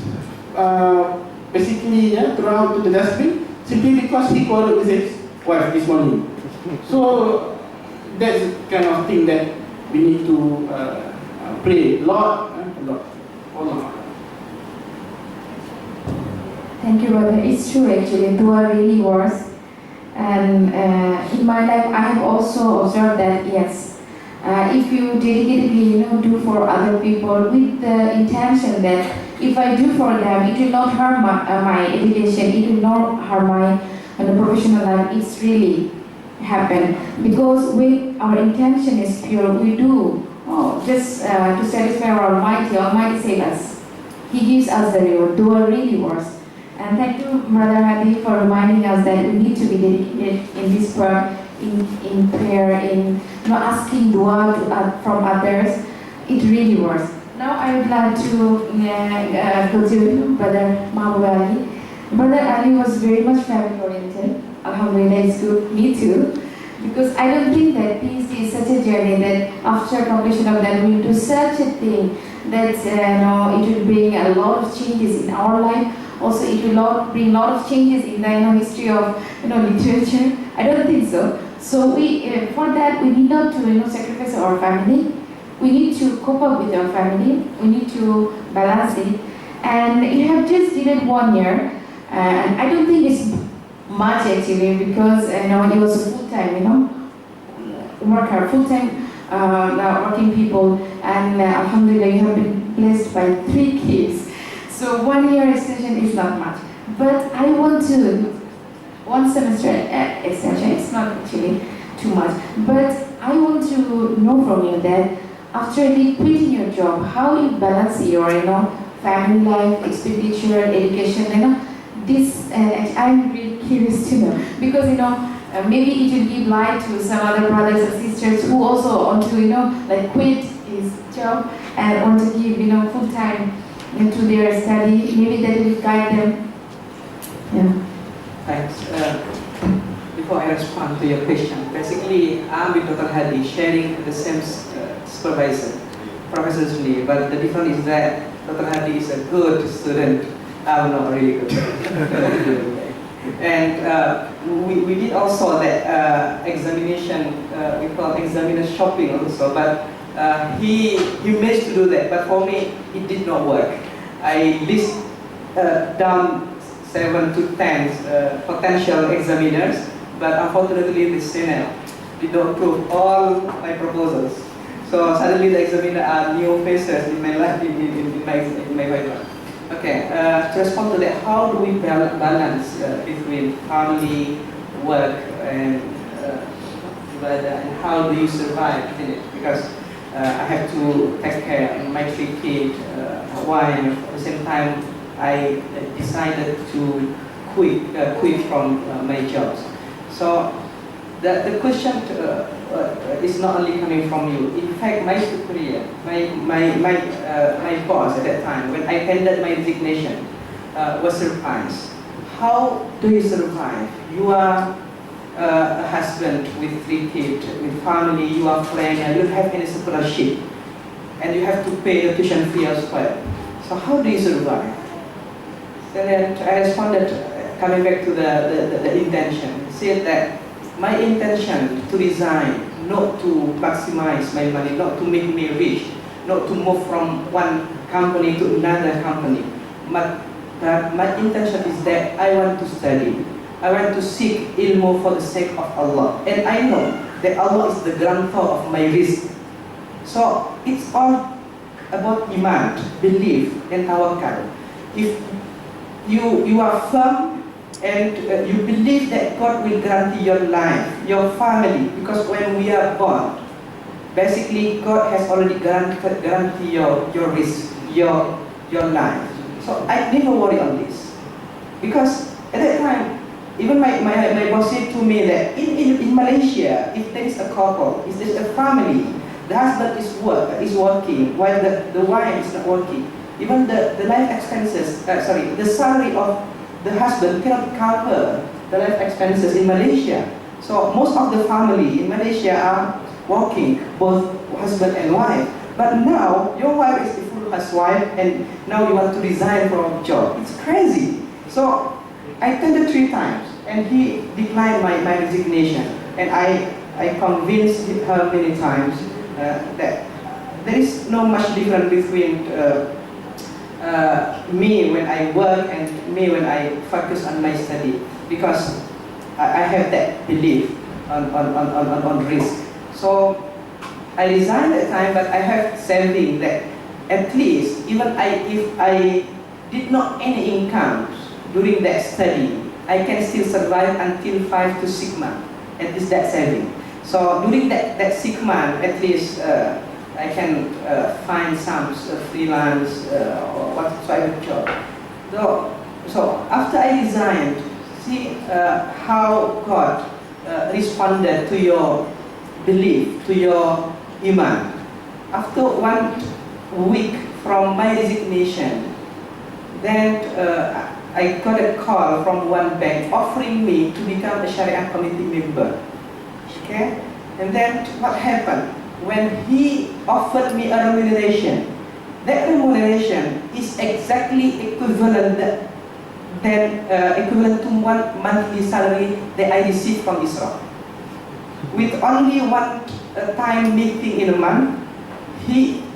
basically thrown out to the dustbin simply because he quarreled with his wife this morning. So that's the kind of thing that we need to pray a lot. Thank you, brother. It's true actually. Dua really works. And in my life, I have also observed that yes, if you dedicatedly, do for other people with the intention that if I do for them, it will not harm my education, it will not harm my professional life. It's really happen because when our intention is pure, we do just to satisfy our Almighty. Almighty save us. He gives us the reward. Dua really works. And thank you, Brother Hadi, for reminding us that we need to be dedicated in this part, in prayer, in asking dua from others. It really works. Now I would like to go to Brother Mahbub Ali. Brother Ali was very much family oriented. Alhamdulillah, it's good. Me too. Because I don't think that PhD is such a journey that after completion of that we will do such a thing that it will bring a lot of changes in our life. Also, it will bring a lot of changes in the history of literature. I don't think so. So we for that we need not to sacrifice our family. We need to cope up with our family. We need to balance it. And you have just did it 1 year, and I don't think it's much actually because it was full time, worker, full time working people, and alhamdulillah you have been blessed by 3 kids. So 1 year extension is not much, but I want to 1 semester extension. It's not actually too much, but I want to know from you that after quitting your job, how you balance your family life, expenditure, education, this I'm really curious to know because maybe it will give light to some other brothers and sisters who also want to quit his job and want to give full time into their study. Maybe that will guide them. Yeah. Thanks. Before I respond to your question, basically I'm with Dr. Hadi sharing the same supervisor, Professor Zuli, but the difference is that Dr. Hadi is a good student. I'm not really good. And we did also that examination, we call examiner shopping also, but he managed to do that, but for me it did not work. I list down 7 to 10 potential examiners, but unfortunately the Senate did not approve all my proposals. So suddenly the examiner are new faces in my life, in my paper. Okay, to respond to that, how do we balance between family, work, and how do you survive in it? Because I have to take care of my 3 kids, wife. At the same time, I decided to quit from my jobs. So the question is not only coming from you. In fact, my superior, my boss at that time, when I tendered my resignation, was surprised. How do you survive? You are a husband with 3 kids, with family, you are friend, and you don't have any scholarship, and you have to pay your tuition fee as well. So how do you survive? So then I responded, coming back to the intention, said that my intention to resign, not to maximize my money, not to make me rich, not to move from one company to another company, but my intention is that I want to study. I want to seek ilmu for the sake of Allah. And I know that Allah is the grantor of my risk. So it's all about iman, belief, and tawakkal. If you are firm and you believe that God will guarantee your life, your family, because when we are born, basically God has already guaranteed your risk, your life. So I never worry on this, because at that time, even my boss said to me that in Malaysia, if there is a couple, if there is a family, the husband is working while the wife is not working, even the life expenses, the salary of the husband cannot cover the life expenses in Malaysia. So most of the family in Malaysia are working, both husband and wife. But now your wife is a full housewife, and now you want to resign from a job. It's crazy. So I tendered 3 times, and he declined my resignation. And I convinced her many times that there is no much difference between me when I work and me when I focus on my study, because I have that belief on risk. So I resigned at the time, but I have saving that at least if I did not any income during that study, I can still survive until 5 to 6 months. At least that saving. So during that 6 months, at least I can find some freelance or whatsoever job. So after I resigned, see how God responded to your belief, to your iman. After 1 week from my resignation, then I got a call from one bank offering me to become a Sharia committee member. Okay, and then what happened? When he offered me a remuneration, that remuneration is exactly equivalent to 1 monthly salary that I received from Israel. With only 1 time meeting in a month,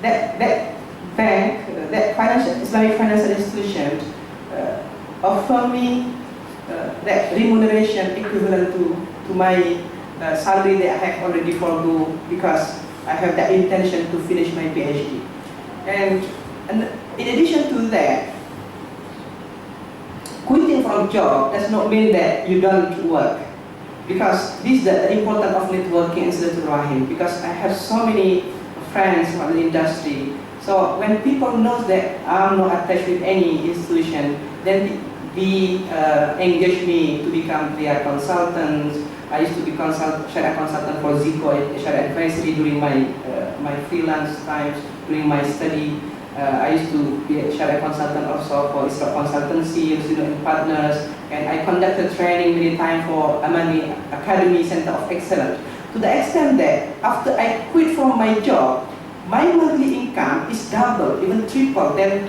that bank, that Islamic financial institution, offered me that remuneration equivalent to my salary that I have already forgo, because I have that intention to finish my PhD. And in addition to that, quitting from job does not mean that you don't work, because this is the importance of networking and silaturahim, because I have so many friends from the industry. So when people know that I'm not attached with any institution, then they engage me to become their consultants. I used to be Sharia consultant for Zico, Sharia advisory during my freelance times, during my study. I used to be a Sharia consultant also for Islam Consultancy, student partners, and I conducted training many times for Amani Academy Center of Excellence. To the extent that after I quit from my job, my monthly income is double, even triple than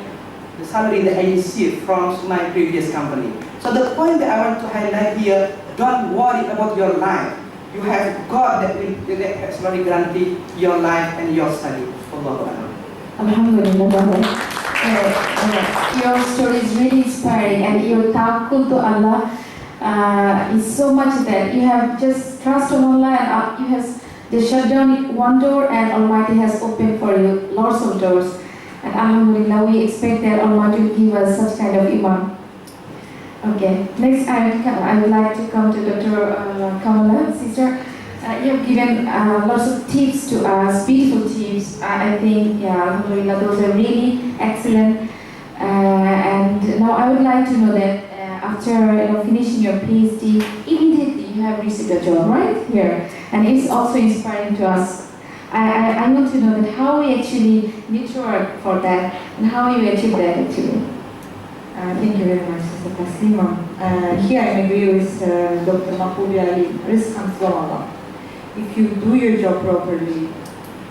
the salary that I received from my previous company. So the point that I want to highlight here, don't worry about your life. You have God that has already guaranteed your life and your study. Allahu Akbar. Alhamdulillah. Your story is really inspiring, and your tawakkul to Allah is so much that you have just trust on Allah, and you have just shut down one door, and Almighty has opened for you lots of doors. And Alhamdulillah, we expect that Almighty will give us such kind of iman. Okay, next I would like to come to Dr. Kamala, sister. You have given lots of tips to us, beautiful tips. I think, yeah, Alhamdulillah, those are really excellent. And now I would like to know that after finishing your PhD, immediately you have received a job right here, and it's also inspiring to us. I want to know that how we actually need to work for that, and how you achieve that actually. Thank you very much, Sister Taslima. Here I agree with Dr. Mahboubi Ali. Risk comes from Allah. If you do your job properly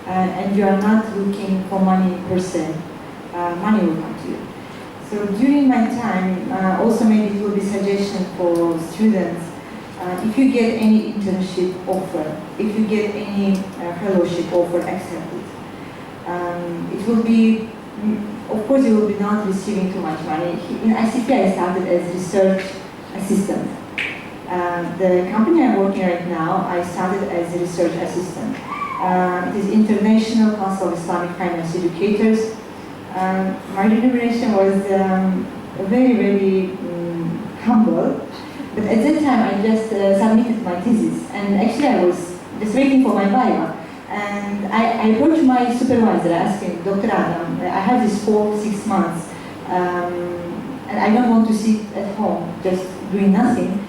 and you are not looking for money per se, money will come to you. So during my time, also maybe it will be suggestion for students. If you get any internship offer, if you get any fellowship offer, accept it. It will be, of course, you will be not receiving too much money. In ICP, I started as research assistant. The company I'm working right now, I started as a research assistant. It is International Council of Islamic Finance Educators. My remuneration was very, very humble. But at that time, I just submitted my thesis, and actually I was just waiting for my viva. And I approached my supervisor, asking, Dr. Adam, I have this 4-6 months, and I don't want to sit at home just doing nothing.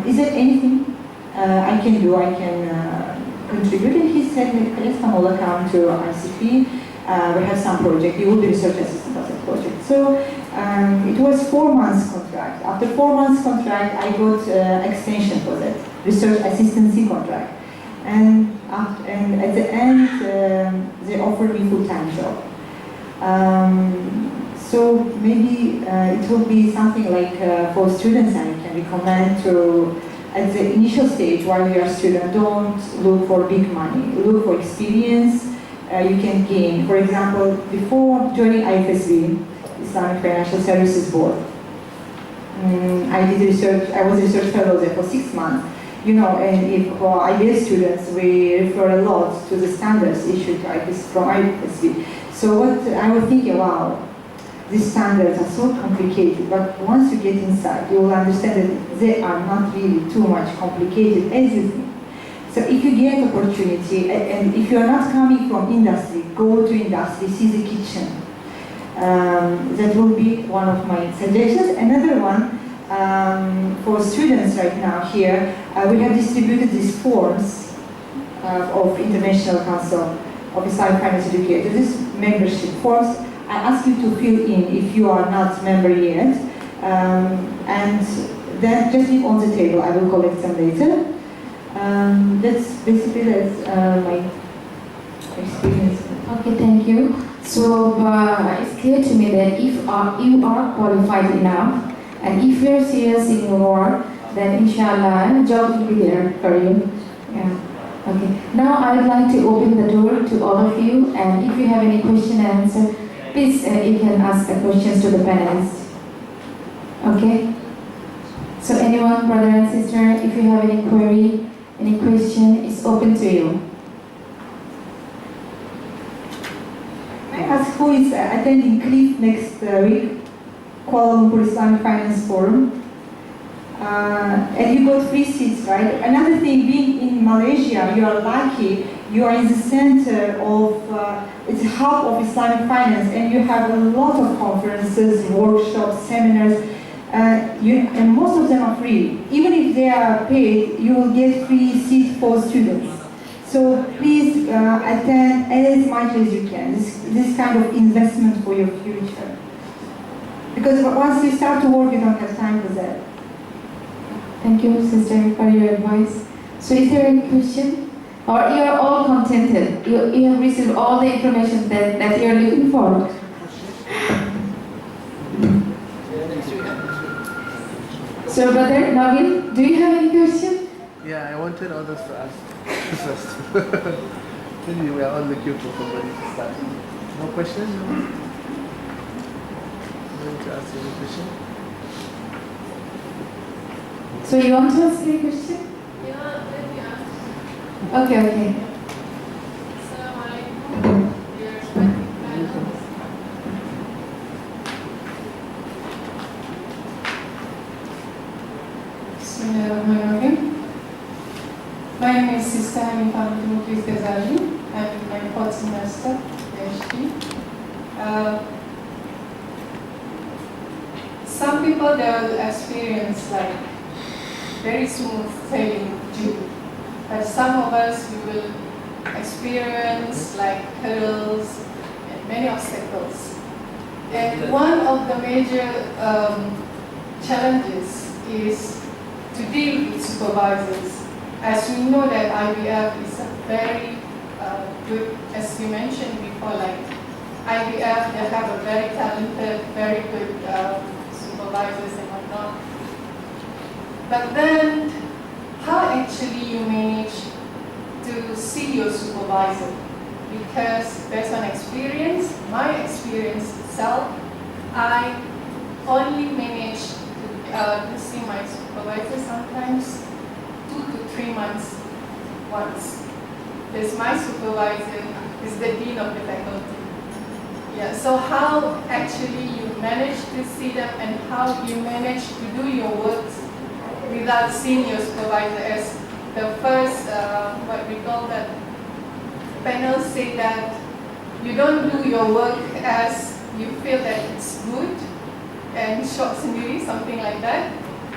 Is there anything I can do, I can contribute? And he said, yes, Kamola, come to ICP, we have some project, you will be research assistant of that project. So it was 4 months contract. After 4 months contract, I got extension for that, research assistancy contract. And at the end, they offered me full-time job. So maybe it will be something like for students I can recommend to, at the initial stage while you are a student, don't look for big money, look for experience you can gain. For example, before joining IFSB, Islamic Financial Services Board, I did research, I was a research fellow there for 6 months. You know, and if for IBS students, we refer a lot to the standards issued from IFSB. So what I was thinking, wow, these standards are so complicated, but once you get inside, you will understand that they are not really too much complicated as you think. So if you get opportunity, and if you are not coming from industry, go to industry, see the kitchen. That will be one of my suggestions. Another one, for students right now here, we have distributed these forms of International Council of Islamic Finance Educators, these membership forms. I ask you to fill in if you are not member yet, and then just leave on the table. I will collect them later. That's my experience. Okay, thank you. So it's clear to me that if you are qualified enough, and if you are serious in your work, then inshallah, a job will be there for you. Yeah. Okay. Now I would like to open the door to all of you, and if you have any question and answer, please you can ask the questions to the panelists. Okay. So anyone, brother and sister, if you have any query, any question, it's open to you. May I ask who is attending CLIF next week? Kuala Lumpur Islamic Finance Forum. And you got free seats, right? Another thing, being in Malaysia, you are lucky. You are in the center of, it's a hub of Islamic finance, and you have a lot of conferences, workshops, seminars, and most of them are free. Even if they are paid, you will get free seats for students. So please attend as much as you can. This kind of investment for your future. Because once you start to work, you don't have time for that. Thank you, sister, for your advice. So is there any question? Or you are all contented? You have received all the information that you are looking for? So brother Nabil, do you have any question? Yeah, I wanted others to ask first. Maybe we are all looking for somebody to start. No questions? want to ask any question? So you want to ask me a question? Yeah, let me ask. Okay. Assalamualaikum, dear respected panelists. Bismillahirrahmanirrahim. My name is Sister Hanifah Muklis Ghazali. I'm in my fourth semester, PhD. Some people, they will experience like very smooth sailing journey, but some of us, we will experience like hurdles and many obstacles. And one of the major challenges is to deal with supervisors. As we know that IBF is a very good, as you mentioned before, like IBF, they have a very talented, very good supervisors and whatnot. But then, how actually you manage to see your supervisor? Because based on experience, my experience itself, I only manage to see my supervisor sometimes 2 to 3 months once. Because my supervisor is the dean of the faculty. Yeah, so how actually you manage to see them and how you manage to do your work without seeing your supervisor, as the first, what we call that, panel say that you don't do your work as you feel that it's good and short sendiri, something like that.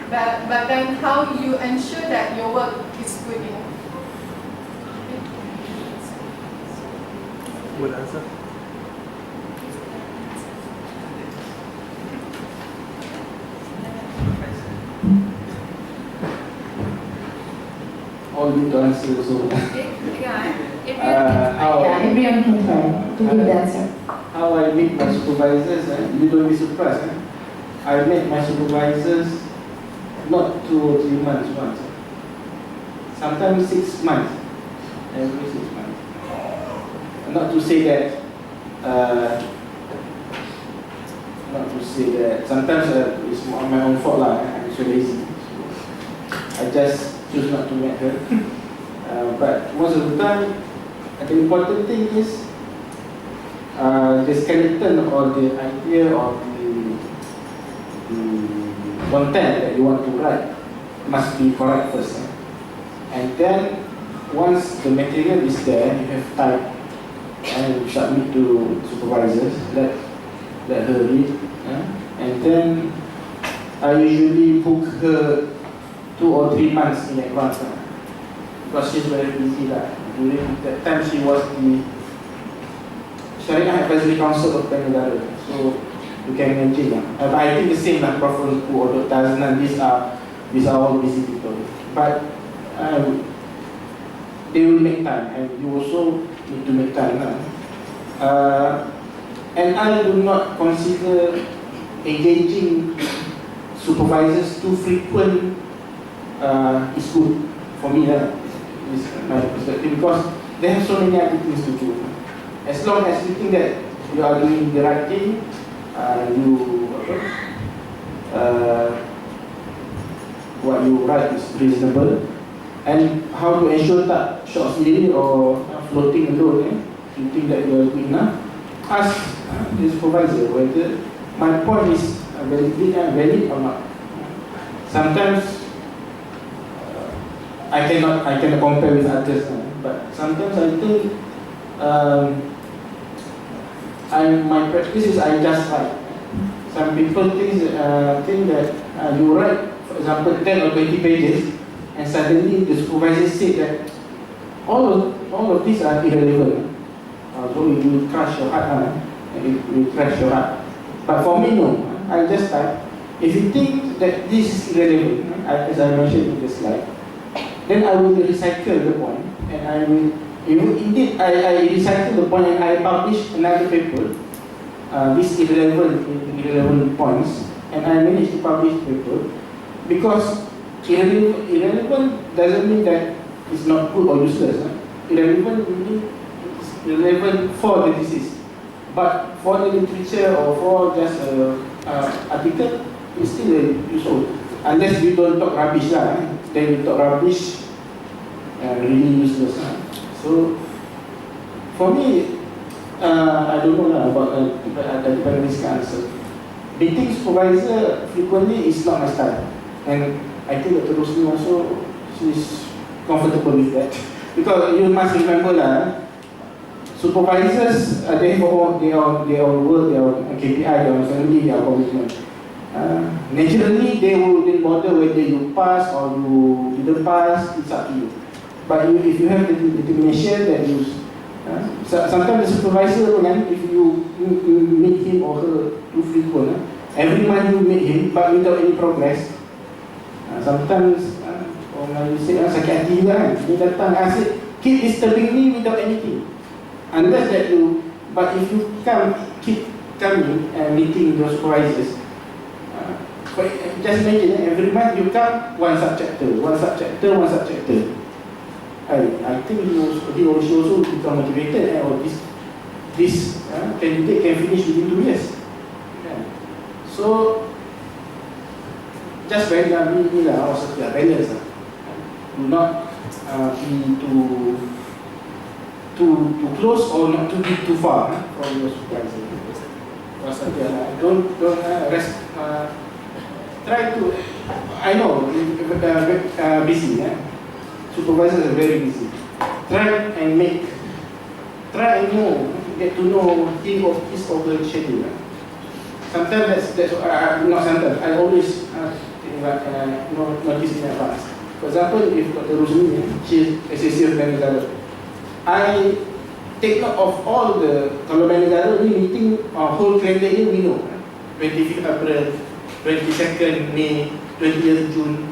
But then how you ensure that your work is good enough? Good answer. All need to answer also. Everyone can try to give the answer. How I meet my supervisors, you don't be surprised. I met my supervisors not 2 or 3 months once. Sometimes 6 months. Every 6 months. Not to say that, sometimes it's my own fault lah. I'm so lazy. So I just choose not to meet her. But most of the time, the important thing is the skeleton or the idea or the content that you want to write must be correct first. And then once the material is there, you have time and submit to supervisors, let her read. And then I usually book her 2 or 3 months in advance. Because she's very busy. During that time, she was the Syariah Advisory Council of Negara. So you can imagine. But I think the same like Prof. or Dr. Aznan, these are all busy people. But they will make time, and you also need to make time. And I do not consider engaging supervisors too frequent is good for me. Is my perspective, because they have so many other things to do. As long as you think that you are doing the right thing, what you write is reasonable, and how to ensure that short sendiri or floating alone, you think that you are good enough, ask the supervisor whether my point is valid or not. Sometimes I cannot compare with others, but sometimes I think my practice is I just write. Some people think that you write, for example, 10 or 20 pages, and suddenly the supervisor said that all of these are irrelevant. So it will crush your heart, and it will crush your heart. But for me, no. I just type. If you think that this is irrelevant, as I mentioned in the slide, then I will recycle the point, and I will, indeed, I recycle the point and I publish another paper, these irrelevant points, and I manage to publish the paper, because irrelevant doesn't mean that it's not good or useless. Irrelevant means it's relevant for the thesis, but for the literature or for just article, it's still useful. Unless you don't talk rubbish lah, then you talk rubbish, really useless. So, for me, I don't know lah about this answer. Meeting supervisor frequently is not my style, and I think Dr. Rosni also, she's comfortable with that. Because you must remember lah, supervisors, they have all their work, their KPI, their family, their commitment. Naturally, they wouldn't bother whether you pass or you didn't pass, it's up to you. But if you have the determination that you, sometimes the supervisor, if you meet him or her too frequent, every month you meet him but without any progress, sometimes orang you say sakit hati juga kan, dia datang asyik keep disturbing me without anything. Unless that you, but if you keep coming and meeting your supervisors, just imagine every month you come one subchapter. I think he also become motivated, or this candidate can finish within 2 years. Yeah. So just balance, balance. Do not be too close or not to be too far from your supervisor. Don't rest. Try to. I know busy. Supervisors are very busy. Try and get to know his or her schedule. Sometimes that's not sometimes. I always notice in advance. For example, if Dr. Rosni, she is SSC of Benegara, I take note of all the, kalau Benegara ni meeting whole calendar year we know. 25th April, 22nd May, 20th June.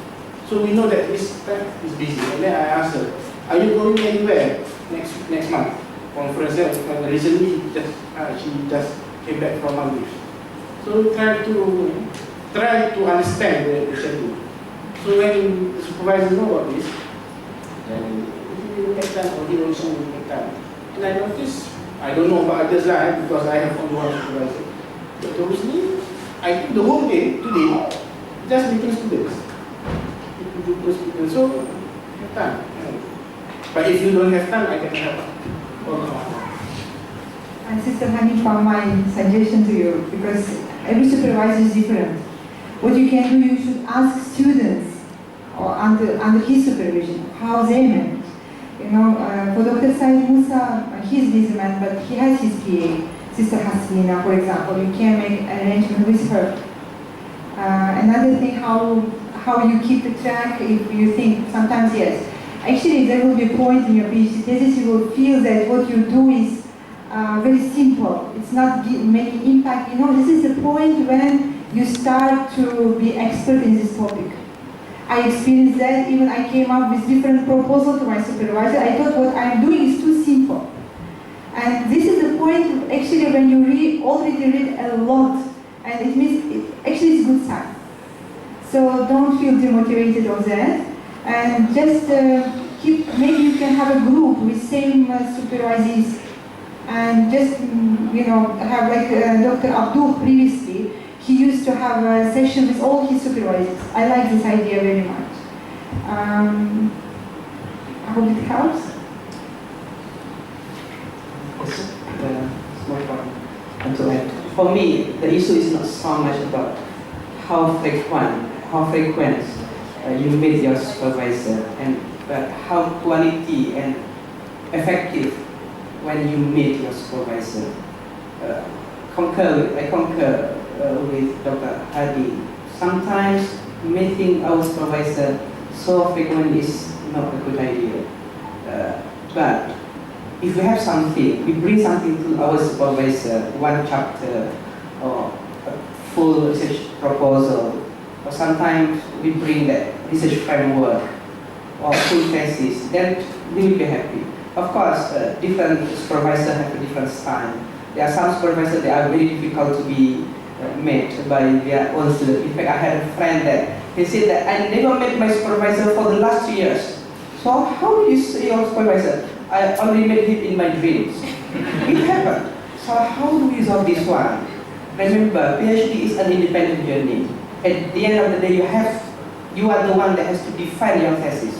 So we know that this time is busy. And then I ask her, are you going anywhere next month? Conference. Recently, she just came back from Maldives. So try to understand the schedule. So when the supervisor know about this, then he will make time, or he also will make time. And I notice, I don't know about others lah, because I have only one supervisor. But obviously, I think the whole day today, just meeting students. So, have time. But if you don't have time, I can help. And Sister Hani, for my suggestion to you, because every supervisor is different. What you can do, you should ask students or under his supervision how they manage. You know, for Dr. Said Musa, he's busy man, but he has his PA, Sister Hasina, for example. You can make an arrangement with her. Another thing, how you keep the track, if you think, sometimes yes. Actually, there will be a point in your PhD thesis you will feel that what you do is very simple. It's not making impact. You know, this is the point when you start to be expert in this topic. I experienced that. Even I came up with different proposals to my supervisor. I thought what I'm doing is too simple. And this is the point actually when you already read a lot, and it means actually it's good sign. So don't feel demotivated of that, and just maybe you can have a group with same supervisees, and just have like Dr. Abdul previously. He used to have a session with all his supervisors. I like this idea very much. I hope it helps. Small point. And to add, for me, the issue is not so much about how frequent you meet your supervisor, but how quality and effective when you meet your supervisor. I concur with Dr. Hadi. Sometimes meeting our supervisor so frequently is not a good idea. But if we have something, we bring something to our supervisor, one chapter or a full research proposal, or sometimes we bring that research framework or full thesis, then we will be happy. Of course, different supervisors have a different style. There are some supervisors that are very difficult to be met by their own students. In fact, I had a friend that he said that I never met my supervisor for the last 2 years. So how do you say your supervisor? I only met him in my dreams. It happened. So how do we resolve this one? remember, PhD is an independent journey. At the end of the day, you are the one that has to define your thesis.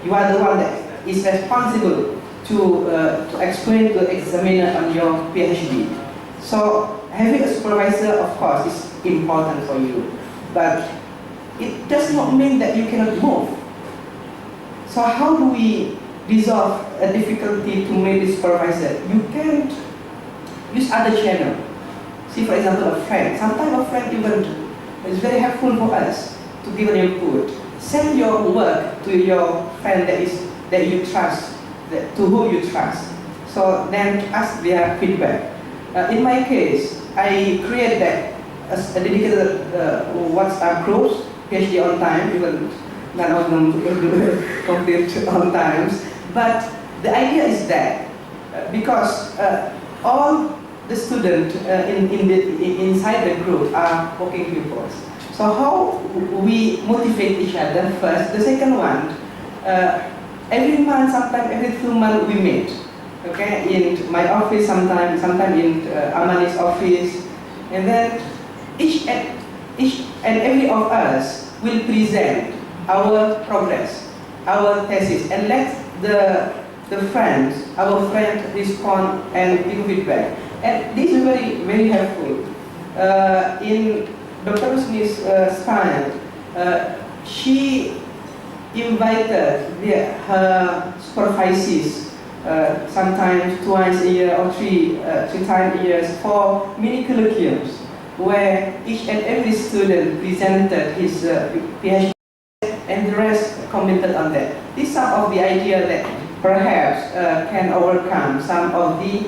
You are the one that is responsible to explain to the examiner on your PhD. So having a supervisor, of course, is important for you, but it does not mean that you cannot move. So how do we resolve a difficulty to make this supervisor? You can't use other channel. See, for example, a friend. Sometimes a friend even is very helpful for us to give an input. Send your work to your friend that you trust, to whom you trust. So then ask their feedback. In my case, I create that as a dedicated WhatsApp group, PhD on time, even none of them complete on times. But the idea is that because all the students inside the group are working pupils. So how we motivate each other first. The second one, every month, sometimes every 2 months we meet. Okay, in my office, sometimes in Amani's office, and then each and every of us will present our progress, our thesis, and let our friends respond and give feedback. And this is very, very helpful. In Dr. Rusni's style, she invited her supervisees sometimes twice a year or three times a year for mini colloquiums, where each and every student presented his PhD and the rest commented on that. These are some of the ideas that perhaps can overcome some of the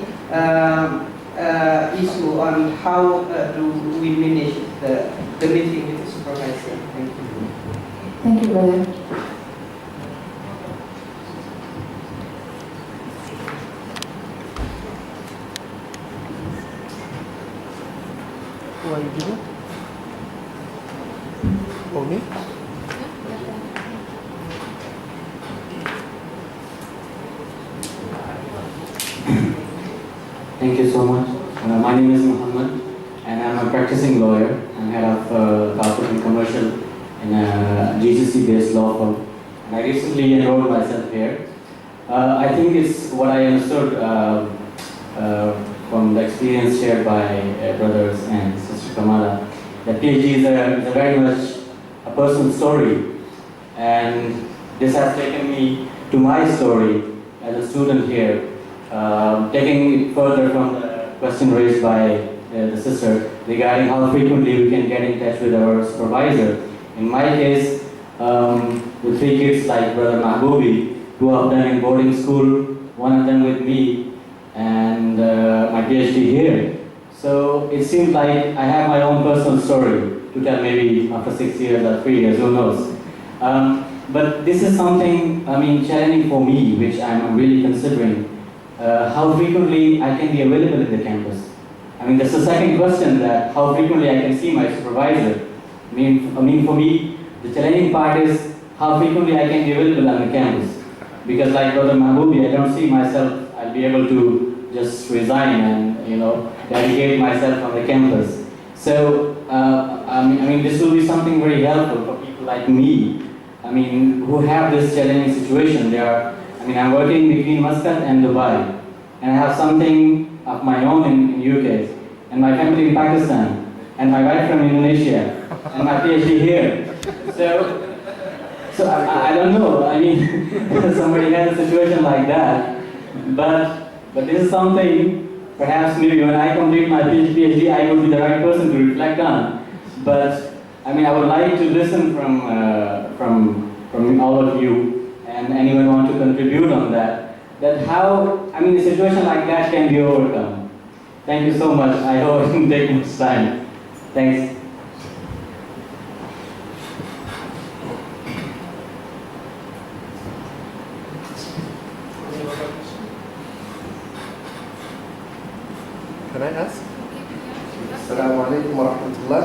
issue on how do we manage the meeting with the supervisor. Thank you. Thank you, brother. Who are you giving? Oh, me? Thank you so much. My name is Muhammad, and I'm a practicing lawyer. I'm head of corporate and commercial in a GCC-based law firm. And I recently enrolled myself here. I think it's what I understood from the experience shared by brothers and Sister Kamala, that PhD is a very much a personal story. And this has taken me to my story as a student here. Taking it further from the question raised by the sister regarding how frequently we can get in touch with our supervisor. In my case, with 3 kids like Brother Mahboobi, 2 of them in boarding school, 1 of them with me, and my PhD here. So it seems like I have my own personal story to tell, maybe after 6 years or 3 years, who knows. But this is something, challenging for me, which I'm really considering. How frequently I can be available in the campus. That's the second question, that how frequently I can see my supervisor. For me, the challenging part is how frequently I can be available on the campus. Because like Brother Mahboobi, I don't see myself, I'll be able to just resign and, dedicate myself on the campus. So, this will be something very helpful for people like me, who have this challenging situation. I'm working between Muscat and Dubai, and I have something of my own in UK, and my family in Pakistan, and my wife from Indonesia, and my PhD here. So I don't know. Somebody has a situation like that, but this is something. Perhaps maybe when I complete my PhD, I will be the right person to reflect on. But I would like to listen from all of you. And anyone want to contribute on that how, a situation like that can be overcome. Thank you so much. I hope it didn't take much time. Thanks. Can I ask? Assalamu alaikum wa rahmatullah.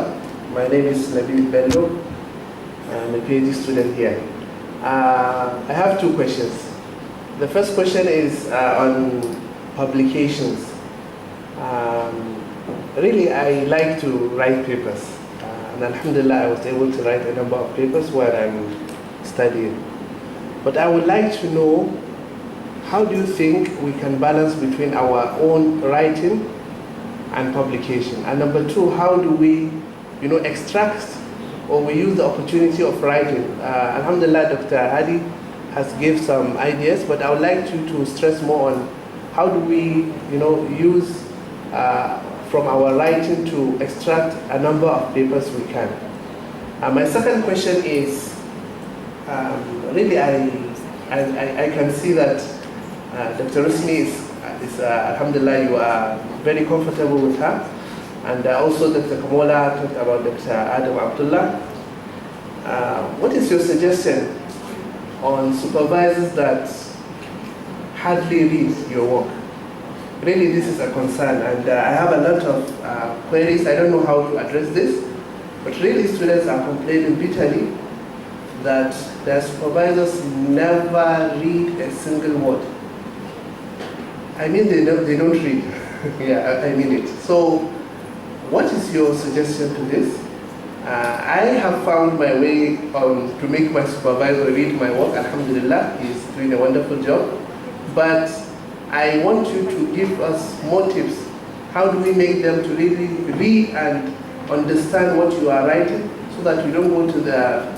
My name is Nabil Bello. I'm a PhD student here. I have 2 questions. The first question is on publications. really I like to write papers. And alhamdulillah, I was able to write a number of papers while I'm studying. But I would like to know, how do you think we can balance between our own writing and publication? And number two, how do we, extract or we use the opportunity of writing? Alhamdulillah, Dr. Hadi has gave some ideas, but I would like to stress more on how do we, use from our writing to extract a number of papers we can. My second question is, really I can see that Dr. Rusmi is alhamdulillah, you are very comfortable with her. And also Dr. Kamola talked about Dr. Adam Abdullah. What is your suggestion on supervisors that hardly read your work? Really, this is a concern, and I have a lot of queries. I don't know how to address this, but really students are complaining bitterly that their supervisors never read a single word. I mean, they don't read. Yeah, I mean it. So, what is your suggestion to this? I have found my way to make my supervisor read my work. Alhamdulillah, he's doing a wonderful job. But I want you to give us more tips. How do we make them to really read and understand what you are writing, so that we don't go to the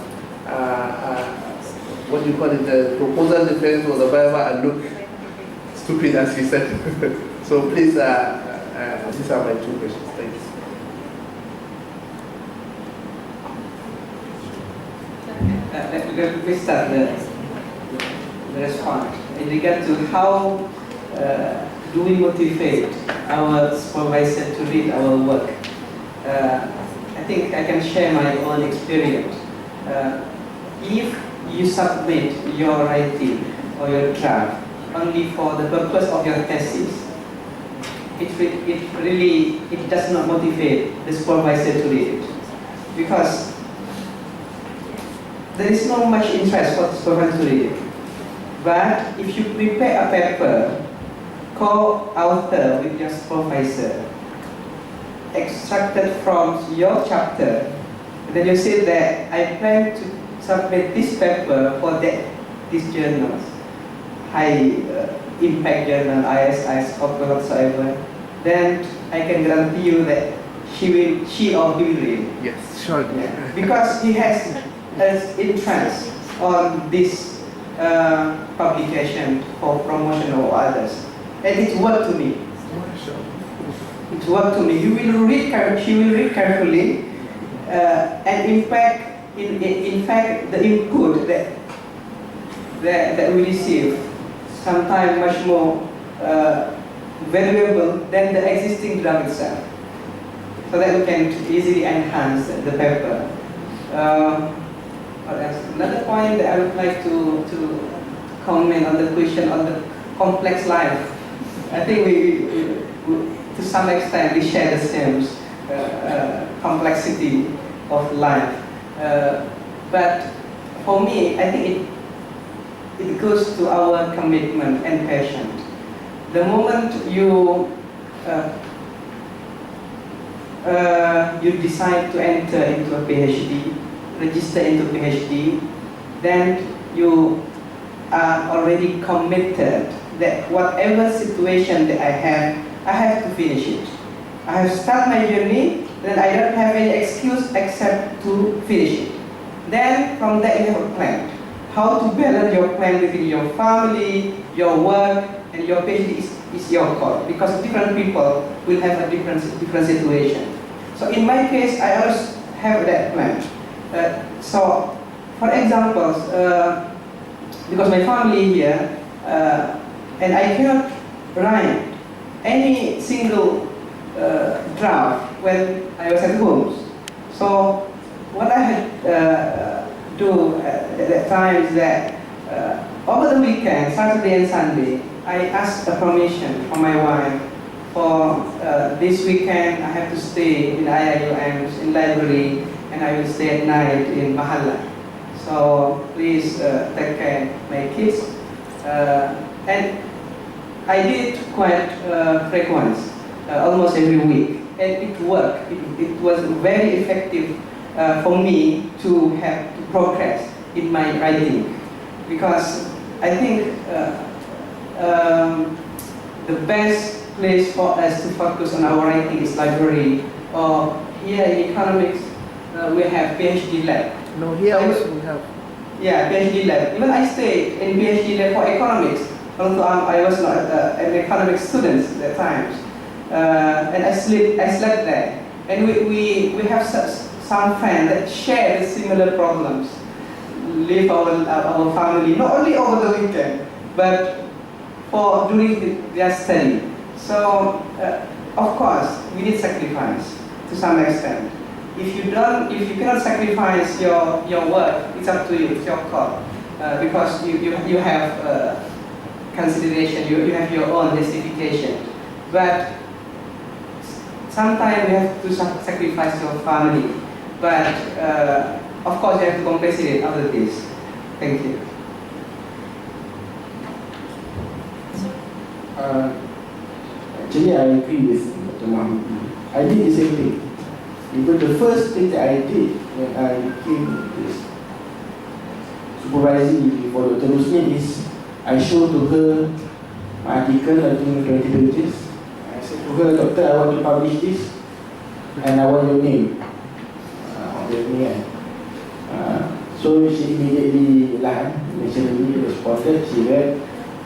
what do you call it, the proposal defense or the Bible and look stupid, as he said. So please, these are my two questions. Thanks. Let me start the response. In regard to how do we motivate our supervisor to read our work, I think I can share my own experience. If you submit your writing or your draft only for the purpose of your thesis, it does not motivate the supervisor to read it, because there is not much interest for the supervisor to read it. But if you prepare a paper, co-author with your supervisor, extracted from your chapter, then you say that I plan to submit this paper for these journals, high impact journal, ISI, Scopus, whatsoever, then I can guarantee you that she or he will read. Yes, sure. Yeah. Because he has interest on this publication for promotion of others, and it's work to me. It's work to me. She will read carefully, and in fact, the input that we receive sometimes much more valuable than the existing draft itself, so that we can easily enhance the paper. Another point that I would like to comment on the question on the complex life. I think we to some extent we share the same complexity of life. But for me, I think it goes to our commitment and passion. The moment you decide to enter into a PhD, register into PhD, then you are already committed that whatever situation that I have to finish it. I have started my journey, then I don't have any excuse except to finish it. Then from there you have a plan. How to balance your plan within your family, your work, and your PhD is your call, because different people will have a different situation. So in my case, I always have that plan. So, for example, because my family here, and I cannot write any single draft when I was at home. So, what I had do at that time is that over the weekend, Saturday and Sunday, I asked a permission from my wife for this weekend I have to stay in IIUMs, in library, and I will stay at night in Mahalla. So please take care of my kids. And I did quite frequent, almost every week. and it worked. It was very effective for me to have to progress in my writing, because I think the best place for us to focus on our writing is library, or here in economics we have PhD lab. No, here also we have. Yeah, PhD lab. Even I stayed in PhD lab for economics, although I was not an economics student at that time. And I slept there. And we have some friends that share the similar problems, live our family, not only over the weekend, but for during their study. So, of course, we need sacrifice to some extent. If you cannot sacrifice your work, it's up to you, it's your call, because you have consideration, you have your own justification. But sometimes you have to sacrifice your family. But of course, you have to compensate after this. Thank you. Actually, I agree with Dr. Muhammad. I did the same thing. Even the first thing that I did when I became this supervising for Dr. Rusmin is I showed to her my article, I think 20 pages. I said to her, Doctor, I want to publish this and I want your name on the name. So she immediately naturally responded, she read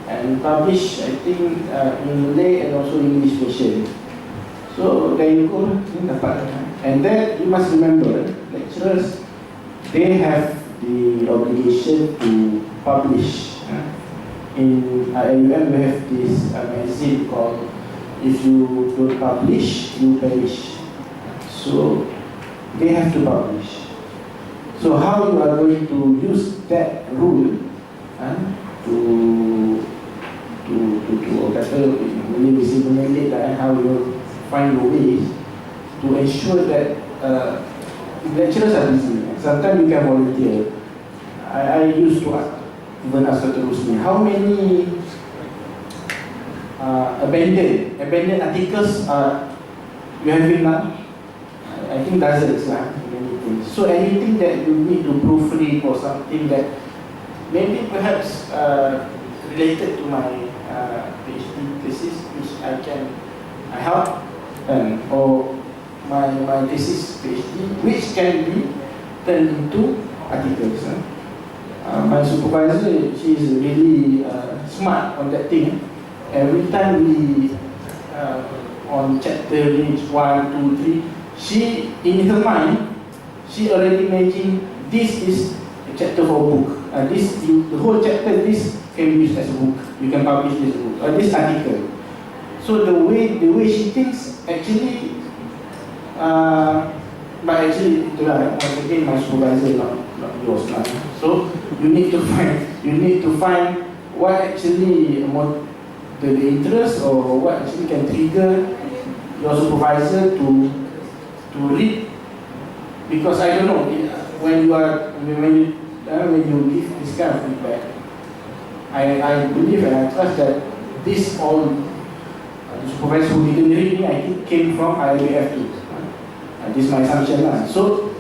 and published, I think, in Malay and also English version. So there you go, and then you must remember, lecturers, they have the obligation to publish. In IUM we have this magazine called If You Don't Publish, You Perish. So they have to publish. So how you are going to use that rule to how you find your ways to ensure that lecturers are busy. Sometimes you can volunteer. I used to even ask Dr. Rusmi, how many abandoned articles you have in now? I think dozens lah. So anything that you need to proofread or something that maybe perhaps related to my PhD thesis, which I help, or my thesis PhD, which can be turned into articles. My supervisor, she is really smart on that thing. Every time we on chapter 1, 2, 3, she in her mind, she already imagine this is a chapter for a book. The whole chapter, this can be used as a book. You can publish this book or this article. So the way she thinks actually, but actually once again my supervisor not yours now. So you need to find what actually the interest or what actually can trigger your supervisor to read, because I don't know when you give this kind of feedback. I believe and I trust that this all the supervisor who didn't read me, I think came from IBF too. This is my assumption. So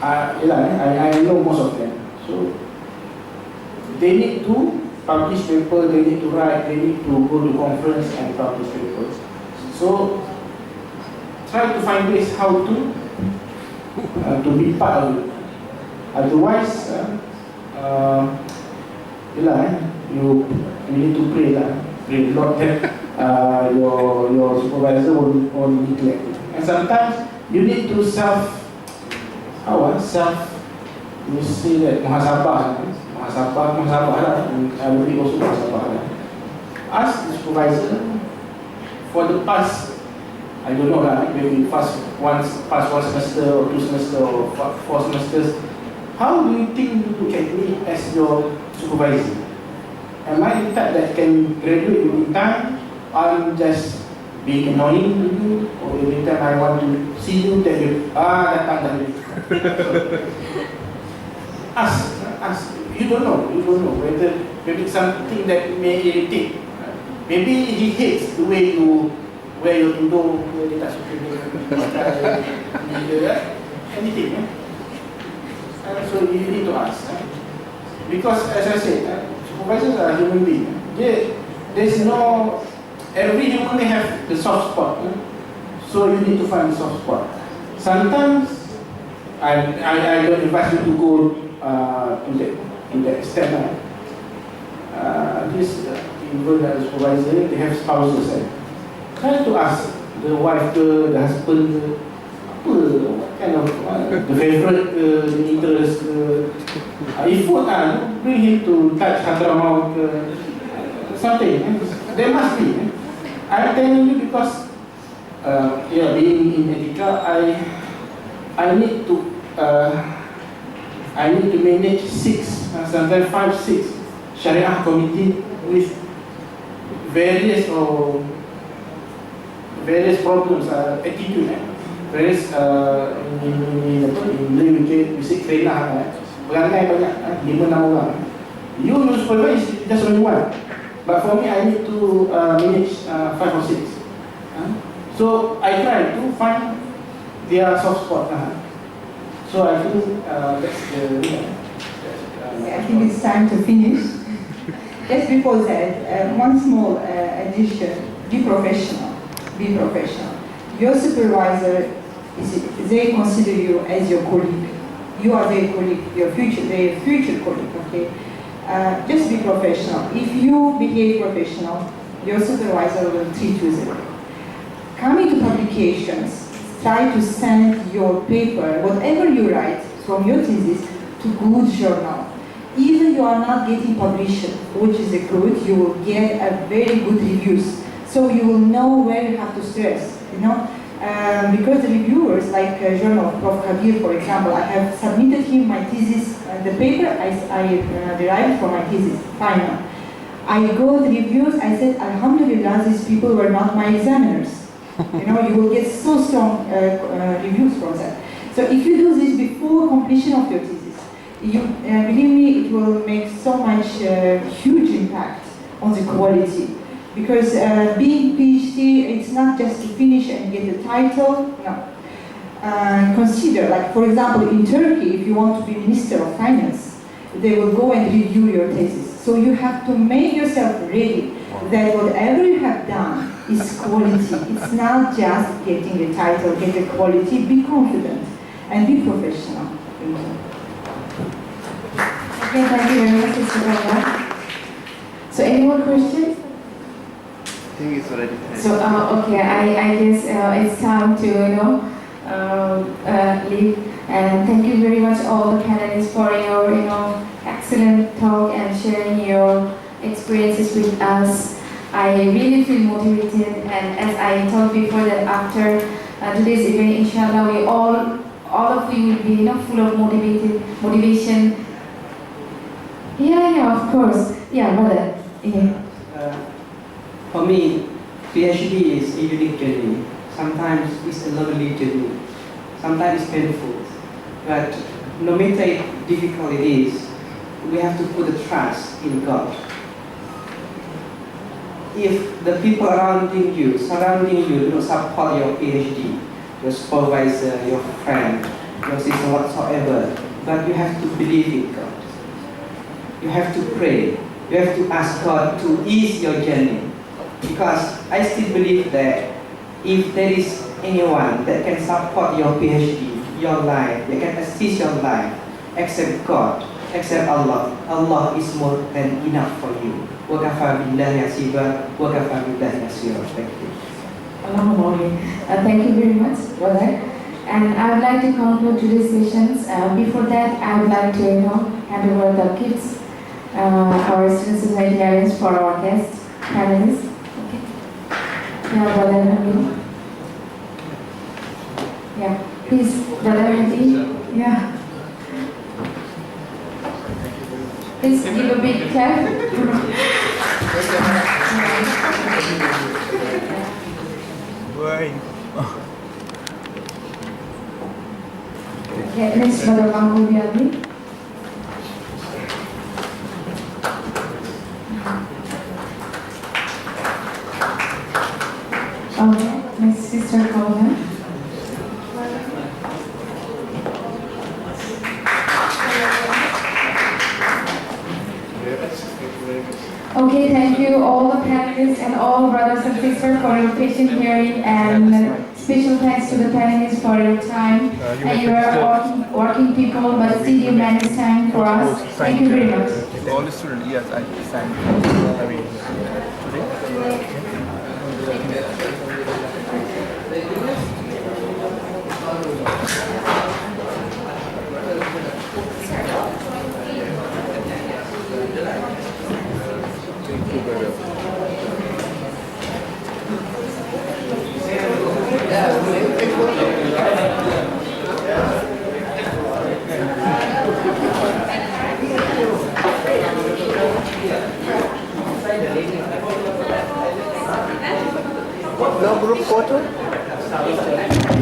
I know most of them. So they need to publish paper, they need to write, they need to go to conference and publish papers. So try to find ways how to be part of it. Otherwise, you need to pray not that your supervisor will neglect it. And sometimes you need to you say that muhasabah lah, lebih also muhasabah lah. Ask the supervisor for the past, I don't know lah, maybe past one semester or 2 semesters or 4 semesters. How do you think you look at me as your supervisor? Am I the type that can graduate within time? I'm just being annoying with you, or every time I want to see you, that you datang dah. Ask. You don't know whether maybe something that may irritate. Maybe he hates the way you wear your tudung, dia tak suka pakai gila, anything. So you need to ask. Because as I said, supervisors are human beings. There's no, every human they have the soft spot. So you need to find the soft spot. Sometimes I don't invite you to go to that extent. Even the supervisor, they have spouses. Try to ask the wife, the husband, what kind of the favorite, the interest. If food, bring him to touch Hadramaut, something. There must be. I'm telling you because, being in Etika, I need to manage 6, sometimes 5, 6 Sharia committee with various problems, attitude, various in we say kerana perangai banyak, 5-6 orang. You supervise just only one, but for me I need to manage 5 or 6. So I try to find their soft spot. So I think that's I think it's time to finish. Just before that, one small addition: be professional. Be professional. Your supervisor they consider you as your colleague. You are their colleague, their future colleague. Okay. Just be professional. If you behave professional, your supervisor will treat you as a colleague. Coming to publications, try to send your paper, whatever you write from your thesis, to good journal. Even you are not getting published, which is a good, you will get a very good reviews. So you will know where you have to stress, because the reviewers, like Journal of Prof. Kabir, for example, I have submitted him my thesis, the paper I derived from my thesis, final. I go the reviews, I said, Alhamdulillah, these people were not my examiners. You will get so strong reviews from that. So if you do this before completion of your thesis, believe me, it will make so much huge impact on the quality. Because being PhD, it's not just to finish and get the title. No. Consider, like for example, in Turkey, if you want to be Minister of Finance, they will go and review your thesis. So you have to make yourself ready that whatever you have done is quality. It's not just getting a title, get the quality. Be confident and be professional. Thank you. Okay, thank you very much, Mr. Baba. So any more questions? I think it's already time. So, okay, I guess it's time to, leave. And thank you very much all the panelists for your, excellent talk and sharing your experiences with us. I really feel motivated, and as I told before that after today's event, inshallah, we all of you will be, full of motivation. Yeah, of course. Yeah, brother. Yeah. For me, PhD is a unique journey. Sometimes it's a lovely journey. Sometimes it's painful. But no matter how difficult it is, we have to put the trust in God. If the people surrounding you do not support your PhD, your supervisor, your friend, your sister, whatsoever, but you have to believe in God. You have to pray. You have to ask God to ease your journey. Because I still believe that if there is anyone that can support your PhD, your life, that can assist your life, except God, except Allah, Allah is more than enough for you. وَكَفَى بِاللَّهِ حَسِيبًا وَكَفَى بِاللَّهِ نَصِيرًا. Thank you. Thank you very much, brother. And I would like to conclude today's sessions. Before that, I would like to hand over the gifts, our student society arrange for our guests, panelists. Okay. Yeah, brother Nabil. Yeah, please, brother Hadi. Yeah. Please give a big clap. Okay, next, brother Mahmoud. Okay. Okay, thank you all the panelists and all brothers and sisters for your patient hearing, and special thanks to the panelists for your time. And you are working people, but still you manage time for us. Thank you very much. All the students, yes, I signed. I mean, No group photo?